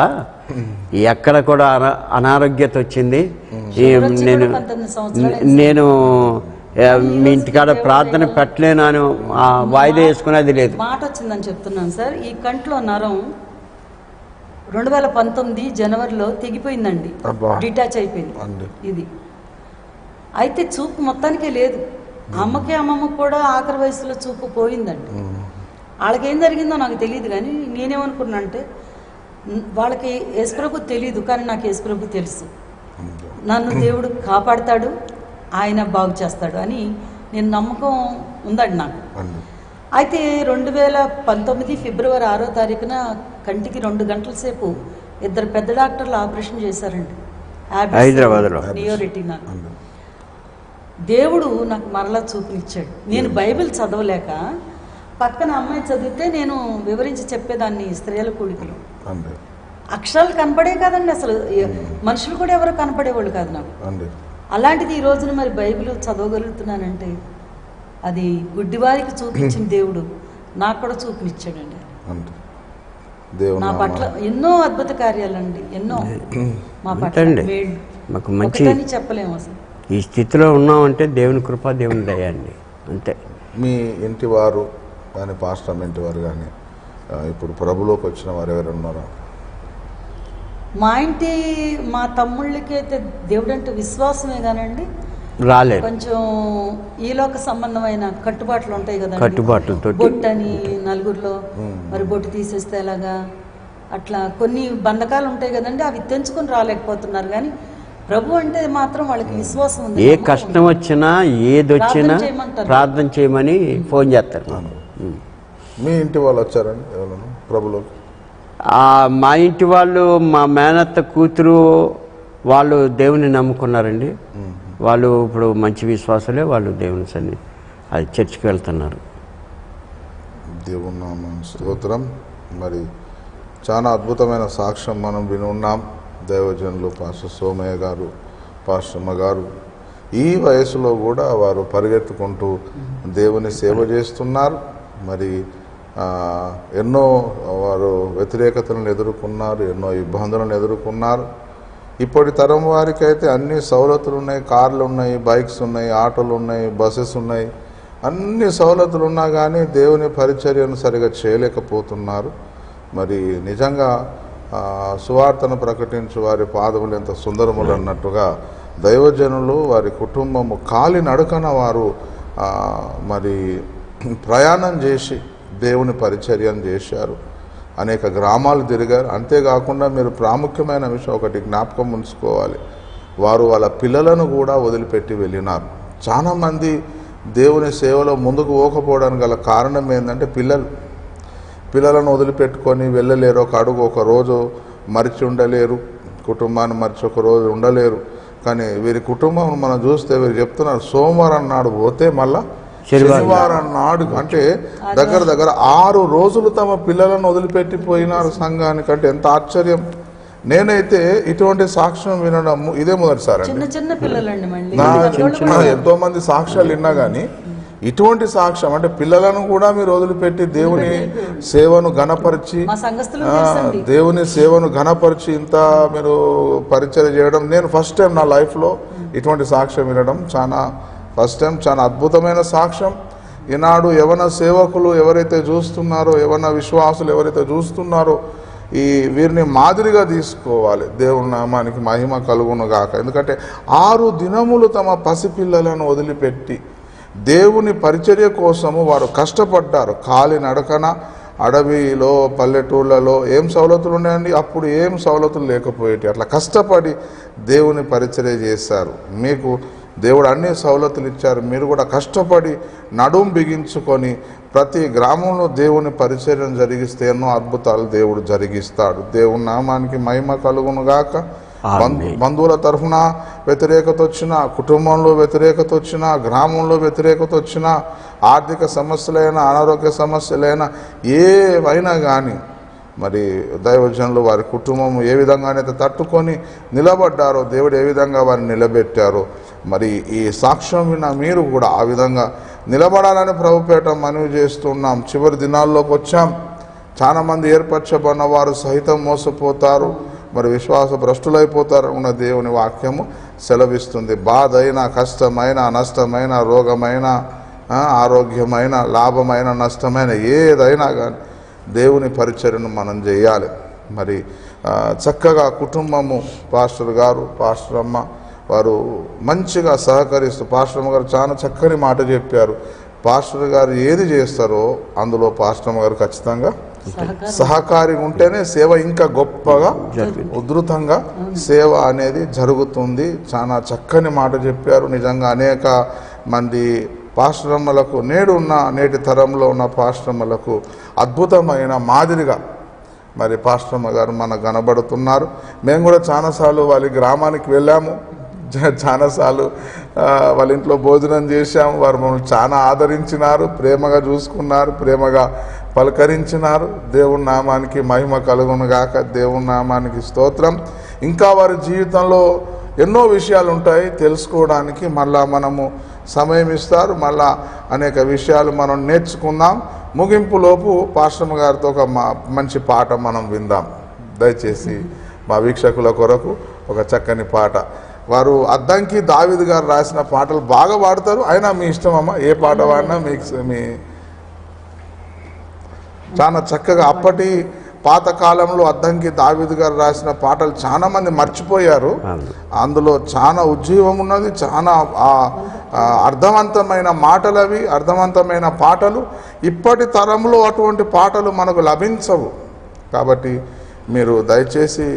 ఎక్కడ కూడా అనారోగ్యత వచ్చింది. నేను మీ ఇంటికాడ ప్రార్థన పెట్టలేను అని వాయిదా వేసుకునేది లేదు. మాట వచ్చిందని చెప్తున్నాను సార్. ఈ కంట్లో నరం 2019 జనవరిలో తెగిపోయిందండి, డిటాచ్ అయిపోయింది ఇది. అయితే చూపు మొత్తానికే లేదు. అమ్మమ్మకు కూడా ఆఖరి వయసులో చూపు పోయిందండి. వాళ్ళకి ఏం జరిగిందో నాకు తెలియదు, కానీ నేనేమనుకున్నా అంటే వాళ్ళకి యేసుప్రభు తెలియదు, కానీ నాకు యేసుప్రభు తెలుసు. నన్ను దేవుడు కాపాడుతాడు, ఆయన బాగు చేస్తాడు అని నేను నమ్మకం ఉందండి నాకు. అయితే 2019 ఫిబ్రవరి 6వ తారీఖున కంటికి 2 గంటల సేపు 2 పెద్ద డాక్టర్లు ఆపరేషన్ చేశారండి హైదరాబాద్లో. నియోరెటినా. దేవుడు నాకు మరలా చూపునిచ్చాడు. నేను బైబిల్ చదవలేక పక్కన అమ్మాయి చదివితే నేను వివరించి చెప్పేదాన్ని, స్త్రీల కూడికలు అక్షరాలు కనపడే కాదండి, అసలు మనుషులు కూడా ఎవరు కనపడేవాళ్ళు కాదు నాకు. అలాంటిది ఈ రోజున మరి బైబిల్ చదవగలుగుతున్నానంటే అది గుడ్డివారికి చూపించిన దేవుడు నాకు కూడా చూపునిచ్చాడండి. నా పట్ల ఎన్నో అద్భుత కార్యాలండి, ఎన్నో మా పట్ల మాకు మంచి చెప్పలేము. అసలు ఈ స్థితిలో ఉన్నామంటే దేవుని కృప, దేవుని దయ అండి, అంతే. మీ ఇంటి వారు కానీ, పాస్టర్ ఇంటి వారు కానీ ఇప్పుడు ప్రభులోకి వచ్చిన వారు ఎవరు ఉన్నారా? మా తమ్ముళ్ళకి అయితే దేవుడు అంటే విశ్వాసమే కానండి, రాలేదు. కొంచెం ఈలోక సంబంధమైన కట్టుబాట్లు ఉంటాయి కదండి, కట్టుబాట్లతో బొట్టు అని నలుగురిలో మరి బొట్టు తీసేస్తే ఎలాగా, అట్లా కొన్ని బంధకాలు ఉంటాయి కదండి, అవి తెంచుకొని రాలేకపోతున్నారు. కానీ ప్రభు అంటే మాత్రం వాళ్ళకి విశ్వాసం ఉంది. ఏ కష్టం వచ్చినా ఏది వచ్చినా ప్రార్థన చేయమని ఫోన్ చేస్తారు. మీ ఇంటి వాళ్ళు వచ్చారండి ఎవరు ప్రభులోకి? మా ఇంటి వాళ్ళు, మా మేనత్త కూతురు వాళ్ళు దేవుని నమ్ముకున్నారండి. వాళ్ళు ఇప్పుడు మంచి విశ్వాసులే, వాళ్ళు దేవుని అది చర్చికి వెళ్తున్నారు. దేవుని నామం స్తోత్రం. మరి చాలా అద్భుతమైన సాక్ష్యం మనం వినున్నాం. దైవజనులు పాస్టర్ సోమయ్య గారు, పాస్టమ్మ గారు ఈ వయసులో కూడా వారు పరిగెత్తుకుంటూ దేవుని సేవ చేస్తున్నారు. మరి ఎన్నో వారు వ్యతిరేకతలను ఎదుర్కొన్నారు, ఎన్నో ఇబ్బందులను ఎదుర్కొన్నారు. ఇప్పటి తరం వారికి అయితే అన్ని సౌలతులు ఉన్నాయి, కార్లు ఉన్నాయి, బైక్స్ ఉన్నాయి, ఆటోలు ఉన్నాయి, బస్సెస్ ఉన్నాయి, అన్ని సౌలతులు ఉన్నా కానీ దేవుని పరిచర్యను సరిగా చేయలేకపోతున్నారు. మరి నిజంగా సువార్తను ప్రకటించు వారి పాదములు ఎంత సుందరములు అన్నట్టుగా దైవజనులు, వారి కుటుంబము కాలి నడకన వారు మరి ప్రయాణం చేసి దేవుని పరిచర్యను చేశారు. అనేక గ్రామాలు తిరిగారు. అంతేకాకుండా మీరు ప్రాముఖ్యమైన విషయం ఒకటి జ్ఞాపకం ఉంచుకోవాలి, వారు వాళ్ళ పిల్లలను కూడా వదిలిపెట్టి వెళ్ళినారు. చాలామంది దేవుని సేవలో ముందుకు పోకపోవడానికి గల కారణం ఏంటంటే పిల్లలను వదిలిపెట్టుకొని వెళ్ళలేరు, ఒక అడుగు ఒక రోజు మరిచి ఉండలేరు, కుటుంబాన్ని మరిచి ఒక రోజు ఉండలేరు. కానీ వీరి కుటుంబం మనం చూస్తే వీరు చెప్తున్నారు, సోమవారం నాడు పోతే మళ్ళా శనివారం నాడు, అంటే దగ్గర 6 రోజులు తమ పిల్లలను వదిలిపెట్టిపోయినారు సంఘానికి. అంటే ఎంత ఆశ్చర్యం! నేనైతే ఇటువంటి సాక్ష్యం వినడం ఇదే మొదటిసారి. ఎంతో మంది సాక్ష్యాలు విన్నా కానీ ఇటువంటి సాక్ష్యం, అంటే పిల్లలను కూడా మీరు వదిలిపెట్టి దేవుని సేవను ఘనపరిచి, దేవుని సేవను ఘనపరిచి ఇంత మీరు పరిచయం చేయడం, నేను ఫస్ట్ టైం నా లైఫ్లో ఇటువంటి సాక్ష్యం వినడం, ఫస్ట్ టైం. చాలా అద్భుతమైన సాక్ష్యం. ఈనాడు యవన సేవకులు ఎవరైతే చూస్తున్నారో, యవన విశ్వాసులు ఎవరైతే చూస్తున్నారో, వీరిని మాదిరిగా తీసుకోవాలి. దేవుని నామానికి మహిమ కలుగును గాక. ఎందుకంటే 6 దినములు తమ పసిపిల్లలను వదిలిపెట్టి దేవుని పరిచర్య కోసము వారు కష్టపడ్డారు. కాలి నడకన అడవిలో పల్లెటూళ్ళలో ఏం సవలతులు ఉన్నాయండి? అప్పుడు ఏం సవలతులు లేకపోయేటి. అట్లా కష్టపడి దేవుని పరిచర్య చేశారు. మీకు దేవుడు అన్ని సవలతులు ఇచ్చారు. మీరు కూడా కష్టపడి నడుం బిగించుకొని ప్రతి గ్రామంలో దేవుని పరిచర్యను జరిగిస్తే ఎన్నో అద్భుతాలు దేవుడు జరిగిస్తాడు. దేవుని నామానికి మహిమ కలుగును గాక. బంధువుల తరఫున వ్యతిరేకత వచ్చినా, కుటుంబంలో వ్యతిరేకత వచ్చినా, గ్రామంలో వ్యతిరేకత వచ్చినా, ఆర్థిక సమస్యలైనా, అనారోగ్య సమస్యలైనా ఏవైనా కానీ మరి దైవజనులు వారి కుటుంబం ఏ విధంగానైతే తట్టుకొని నిలబడ్డారో, దేవుడు ఏ విధంగా వారిని నిలబెట్టారో, మరి ఈ సాక్ష్యం విన్న మీరు కూడా ఆ విధంగా నిలబడాలని ప్రభుపేట మనవి చేస్తున్నాం. చివరి దినాల్లోకి వచ్చాం. చాలామంది ఏర్పరచబడిన వారు సహితం మోసపోతారు, మరి విశ్వాస భ్రష్టులైపోతారు ఉన్న దేవుని వాక్యము సెలవిస్తుంది. బాధ అయినా, కష్టమైన, నష్టమైన, రోగమైన, ఆరోగ్యమైన, లాభమైన, నష్టమైన ఏదైనా కానీ దేవుని పరిచర్యను మనం చేయాలి. మరి చక్కగా కుటుంబము, పాస్టర్ గారు, పాస్టర్ అమ్మ వారు మంచిగా సహకరిస్తూ, పాస్టర్ అమ్మ గారు చాలా చక్కని మాట చెప్పారు. పాస్టర్ గారు ఏది చేస్తారో అందులో పాస్టర్ అమ్మ గారు ఖచ్చితంగా సహకారిగా ఉంటేనే సేవ ఇంకా గొప్పగా ఉధృతంగా సేవ అనేది జరుగుతుంది. చాలా చక్కని మాట చెప్పారు. నిజంగా అనేక మంది పాశ్రమలకు నేటి తరంలో ఉన్న పాశ్రమలకు అద్భుతమైన మాదిరిగా మరి పాశ్రమ గారు మనకు కనబడుతున్నారు. మేము కూడా చాలాసార్లు వాళ్ళ గ్రామానికి వెళ్ళాము, చాలాసార్లు వాళ్ళ ఇంట్లో భోజనం చేశాము. వారు మమ్మల్ని చాలా ఆదరించినారు, ప్రేమగా చూసుకున్నారు, ప్రేమగా పలకరించినారు. దేవుని నామానికి మహిమ కలుగును గాక. దేవుని నామానికి స్తోత్రం. ఇంకా వారి జీవితంలో ఎన్నో విషయాలు ఉంటాయి తెలుసుకోవడానికి. మళ్ళా మనము సమయం ఇస్తారు, మళ్ళా అనేక విషయాలు మనం నేర్చుకుందాం. ముగింపులోపు పాస్టర్ గారితో ఒక మంచి పాట మనం విందాం. దయచేసి మా వీక్షకుల కొరకు ఒక చక్కని పాట. వారు అద్దంకి దావీదు గారు రాసిన పాటలు బాగా పాడతారు. అయినా మీ ఇష్టం అమ్మ, ఏ పాట పాడినా మీ చాలా చక్కగా. అప్పటి పాతకాలంలో అద్దంకి దావీదు గారు రాసిన పాటలు చాలా మంది మర్చిపోయారు. అందులో చాలా ఉజ్జీవం ఉన్నది, చాలా అర్థవంతమైన మాటలు. అవి అర్థవంతమైన పాటలు. ఇప్పటి తరంలో అటువంటి పాటలు మనకు లభించవు. కాబట్టి మీరు దయచేసి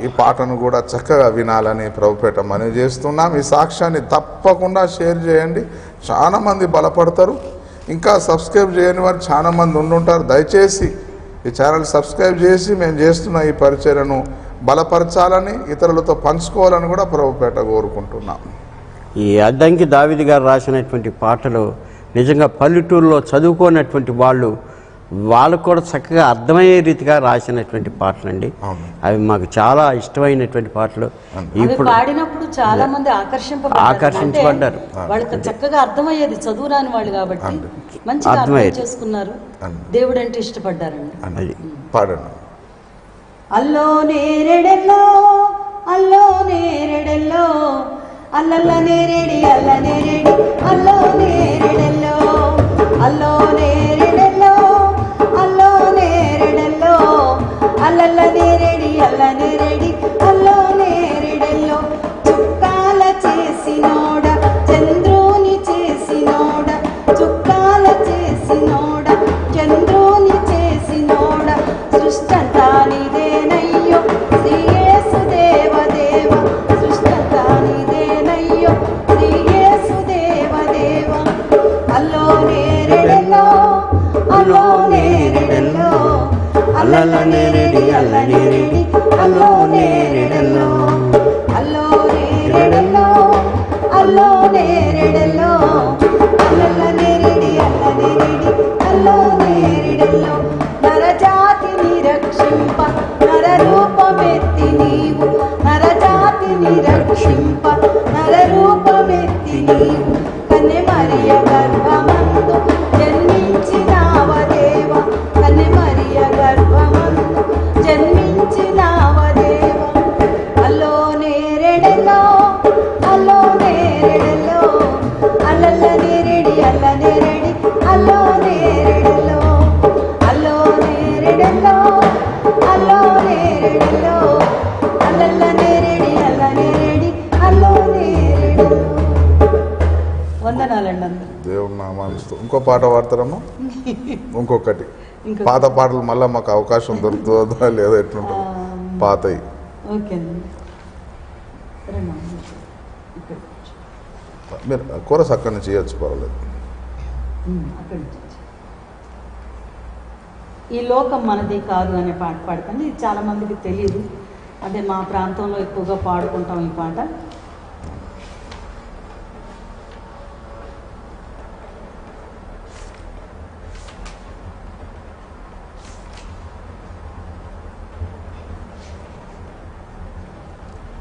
ఈ పాటను కూడా చక్కగా వినాలని ప్రభుపేట మనవి చేస్తున్నాం. ఈ సాక్ష్యాన్ని తప్పకుండా షేర్ చేయండి, చాలామంది బలపడతారు. ఇంకా సబ్స్క్రైబ్ చేయని వారు చాలామంది ఉండుంటారు. దయచేసి ఈ ఛానల్ సబ్స్క్రైబ్ చేసి మేము చేస్తున్న ఈ పరిచర్యను బలపరచాలని, ఇతరులతో పంచుకోవాలని కూడా ప్రభుపేట కోరుకుంటున్నాం. ఈ అద్దంకి దావీదు గారు రాసినటువంటి పాటలు నిజంగా పల్లెటూరులో చదువుకోనటువంటి వాళ్ళకు కూడా చక్కగా అర్థమయ్యే రీతిగా రాసినటువంటి పాటలు అండి. అవి మాకు చాలా ఇష్టమైనటువంటి పాటలు. ఇప్పుడు పాడినప్పుడు చాలా మంది ఆకర్షించబడ్డారు. వాళ్ళకి చక్కగా అర్థమయ్యేది, చదువు రాని వాళ్ళు కాబట్టి మంచిగా అర్థం చేసుకున్నారు. దేవుడు అంటే ఇష్టపడ్డారండి. పాడండి. అల్లో నేరెడెల్లో, అల్లో నేరెడెల్లో, అల్లల్ల నేరేడి, అల్ల నేరేడి, అల్లో నేరెడెల్లో, అల్లో నేరెడెల్లో, అల్లో నేరెడెల్లో, అల్లల్ల నేరేడి, అల్ల నేరేడి, అల్లో నేరెడెల్లో. చుక్కాల చేసినోడ, చంద్రుని చేసినోడ, చుక్కాల చేసినోడ, చంద్రుని చేసినోడ, సృష్టంతా నీదేనయ్యో శ్రీ యేసు దేవదేవ, సృష్టంతా నీదేనయ్యో శ్రీ యేసు దేవదేవ. అల్లో నేరెడెల్లో, అల్లో నేరెడెల్లో, అల్లల్ల నేరేడి, అల్ల నేరేడి, అల్లో నేరెడెల్లో, అల్లో నేరెడెల్లో, అల్లో నేరెడెల్లో, అల్లల్ల నేరేడి, అల్ల నేరేడి, అల్లో నేరెడెల్లో. నరజాతిని రక్షింప నరరూపమెత్తి నీవు, నరజాతిని రక్షింప నరరూపమెత్తి నీవు, కన్నె మరియ గర్భమందు జన్మించినావ దేవ, కన్నె మరియ గర్భమందు జన్మించినావ దేవ. అల్లో నేరెడెల్లో, అల్లో నేరెడెల్లో, అల్లల్ల నేరేడి, అల్ల నేరేడి, అల్లో నేరెడెల్లో, అల్లో నేరెడెల్లో, అల్లో నేరెడెల్లో, అల్లల్ల నేరేడి, అల్ల నేరేడి, అల్లో నేరెడెల్లో. వందనాలండి అందరూ. దేవుని నామాన్ని. ఇంకో పాట పాడతారమ్మా? ఇంకొకటి ఇంకా పాత పాటలు మళ్ళీ మాకు అవకాశం దొరుకుతుందా లేదా ఎట్లుంటుంది? పాతయి ఓకే అండి. మీరు కోరస్ అక్కడి నుంచి చేయొచ్చు, పర్వాలేదు. అక్కడి నుంచి ఈ లోకం మనది కాదు అనే పాట పాడతాను. ఇది చాలా మందికి తెలియదు, అదే మా ప్రాంతంలో ఎక్కువగా పాడుకుంటాం ఈ పాట.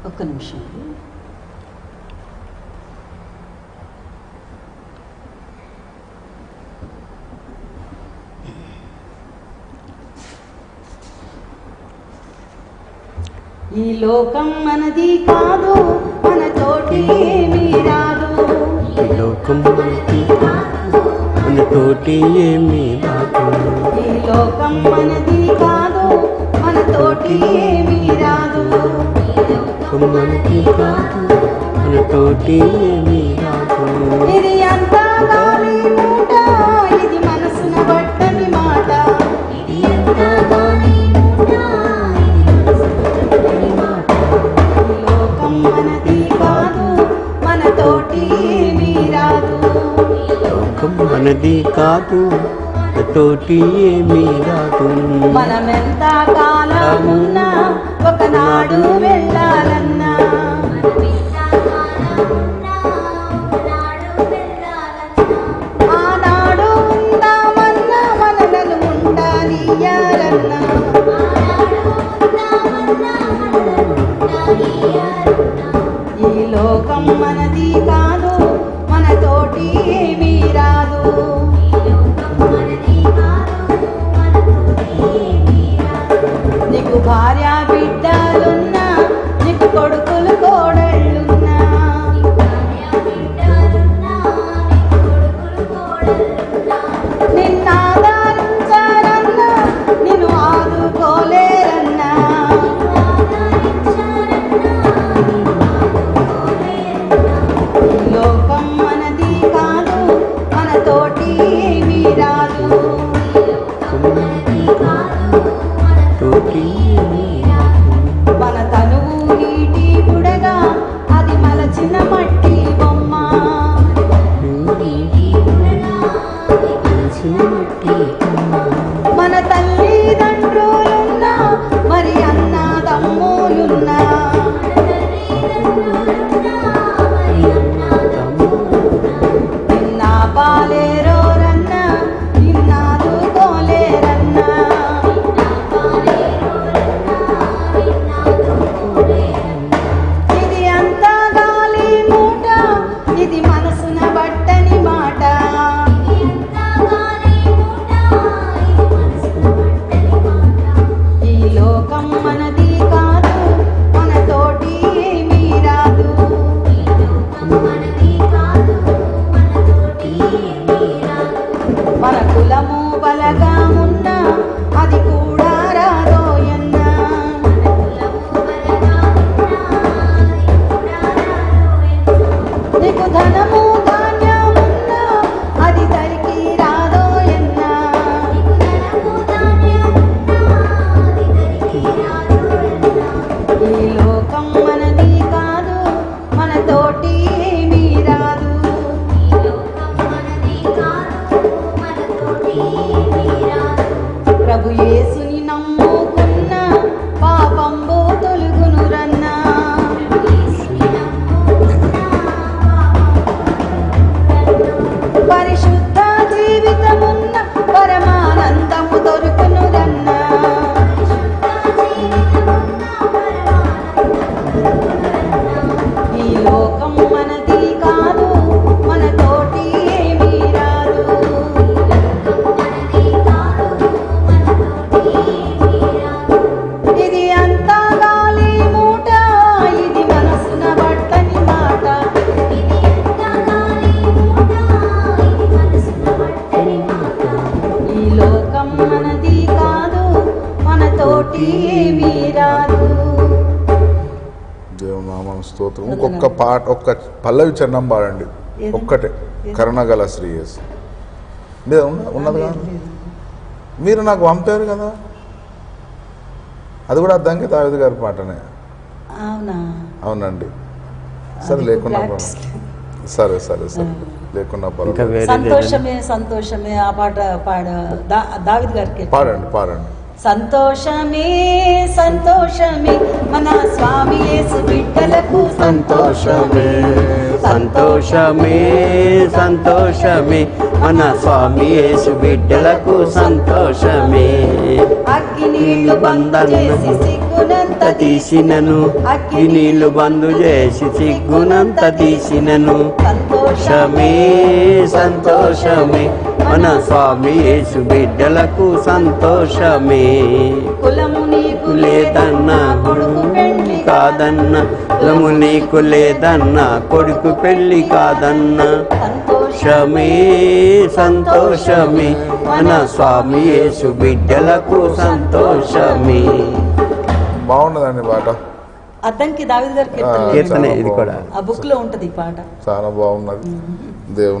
ఒక్క నిమిషం. ఈ లోకం మనది కాదు, మన తోటి ఏమీ రాదు. ఈ లోకం మనది కాదు, మన తోటి ఏమీ రాదు. ఈ లోకం మనది కాదు, మన తోటి ఏమీ రాదు. మనకి కాదు, మన తోటి ఏమీ రాదు. ఇది అంతా గాలి మూట, ఇది మనసున బట్టని మాట. ఇది అంతా గాలి మూట, ఇది మాట. ఈ లోకం మనది కాదు, మన తోటి ఏమీ రాదు. లోకం మనది కాదు, మన తోటి ఏమీ రాదు. మనమెంత కాలమున్నా ఒకనాడు వెళ్ళాలన్నా, ఆనాడు ఉందామన్నా మనలను ఉండాలియాలన్నా. ఈ లోకం మనది కాదు, మన తోటి ఏమీ రాదు. నీకు భార్య బిడ్డలున్నా, నీకు కొడుకులు కోడళ్ళున్నా, నిన్ను ఆదరించారన్నా, నిన్ను ఆదుకోలేరన్నా. ఈ లోకం మనది కాదు, మన తోటి ఏమీ రాదు. తోటి ఏమీ రాదు. మన తనువు నీటి బుడగా, అది మలచిన మట్టి బొమ్మ. మన తల్లిదండ్రులున్నా, మరి అన్నదమ్ములున్నా, నిన్న పాలేరోరన్నా, నిన్నాదుకోలేరన్నా. ఇది అంతా గాలి మూట, ఇది మనసున బట్టని మాట. ఈ లోకం మనది కాదు, మన తోటి ఏమీ రాదు. మన కులము బలగామున్నా, అది కూడా రాదోయన్నా. నీకు ధనము ధాన్యమున్నా, అది దరికి రాదోయన్నా. ఈ లోకం మనది కాదు, మన తోటి ఏమీ రాదు. ప్రభు యేసుని నమ్ముకున్న పాపంబు తొలుగును రన్నా. పరిశుద్ధ జీవితమున్న పరమానందము దొరుకును రన్నా. ఈ లోకం మనది కాదు, మన తోటి ఏమీ రాదు. ఇది అంతా గాలి మూట, ఇది మనసున బట్టని మాట. ఈ లోకం మనది కాదు, మన తోటి ఏమీ రాదు. దేవునామం స్తోత్రం. ఇంకొక పాట, ఒక్క పల్లవి చరణం పాడండి, ఒక్కటే. కరుణగల శ్రీయేసు మీద ఉన్నదిగా. మీరు నాకు పంపారు కదా, అది కూడా అద్దంకి దావీదు గారి పాటనే. అవునా? అవునండి. సరే లేకున్నా సరే సరే సరే లేకున్నా ఇంకా పర్వాలేదు. వేరే సంతోషమే సంతోషమే ఆ పాట దావీదు గారికి పాడండి పాడండి. సంతోషమే సంతోషమే మన స్వామి యేసు బిడ్డలకు సంతోషమే సంతోషమే సంతోషమే మన స్వామి యేసు బిడ్డలకు సంతోషమే. అగ్గి నీళ్లు బంద్ చేసి సిగ్గునంత తీసినను, అగ్గి నీళ్లు బందు చేసి సిగ్గునంత తీసినను. సంతోషమే సంతోషమే మన స్వామి యేసు బిడ్డలకు సంతోషమే. కులము నీకు లేదన్నా కొడుకు పెళ్లి కాదన్నా, కులము నీకు లేదన్నా కొడుకు పెళ్లి కాదన్నా. సంతోషమే సంతోషమే మన స్వామి యేసు బిడ్డలకు సంతోషమే. బాగున్నదండి పాట. అద్దంకి దావీదు గారి కీర్తన ఇది కూడా ఆ బుక్ లో ఉంటది ఈ పాట. చాలా బాగున్నది. దేవుని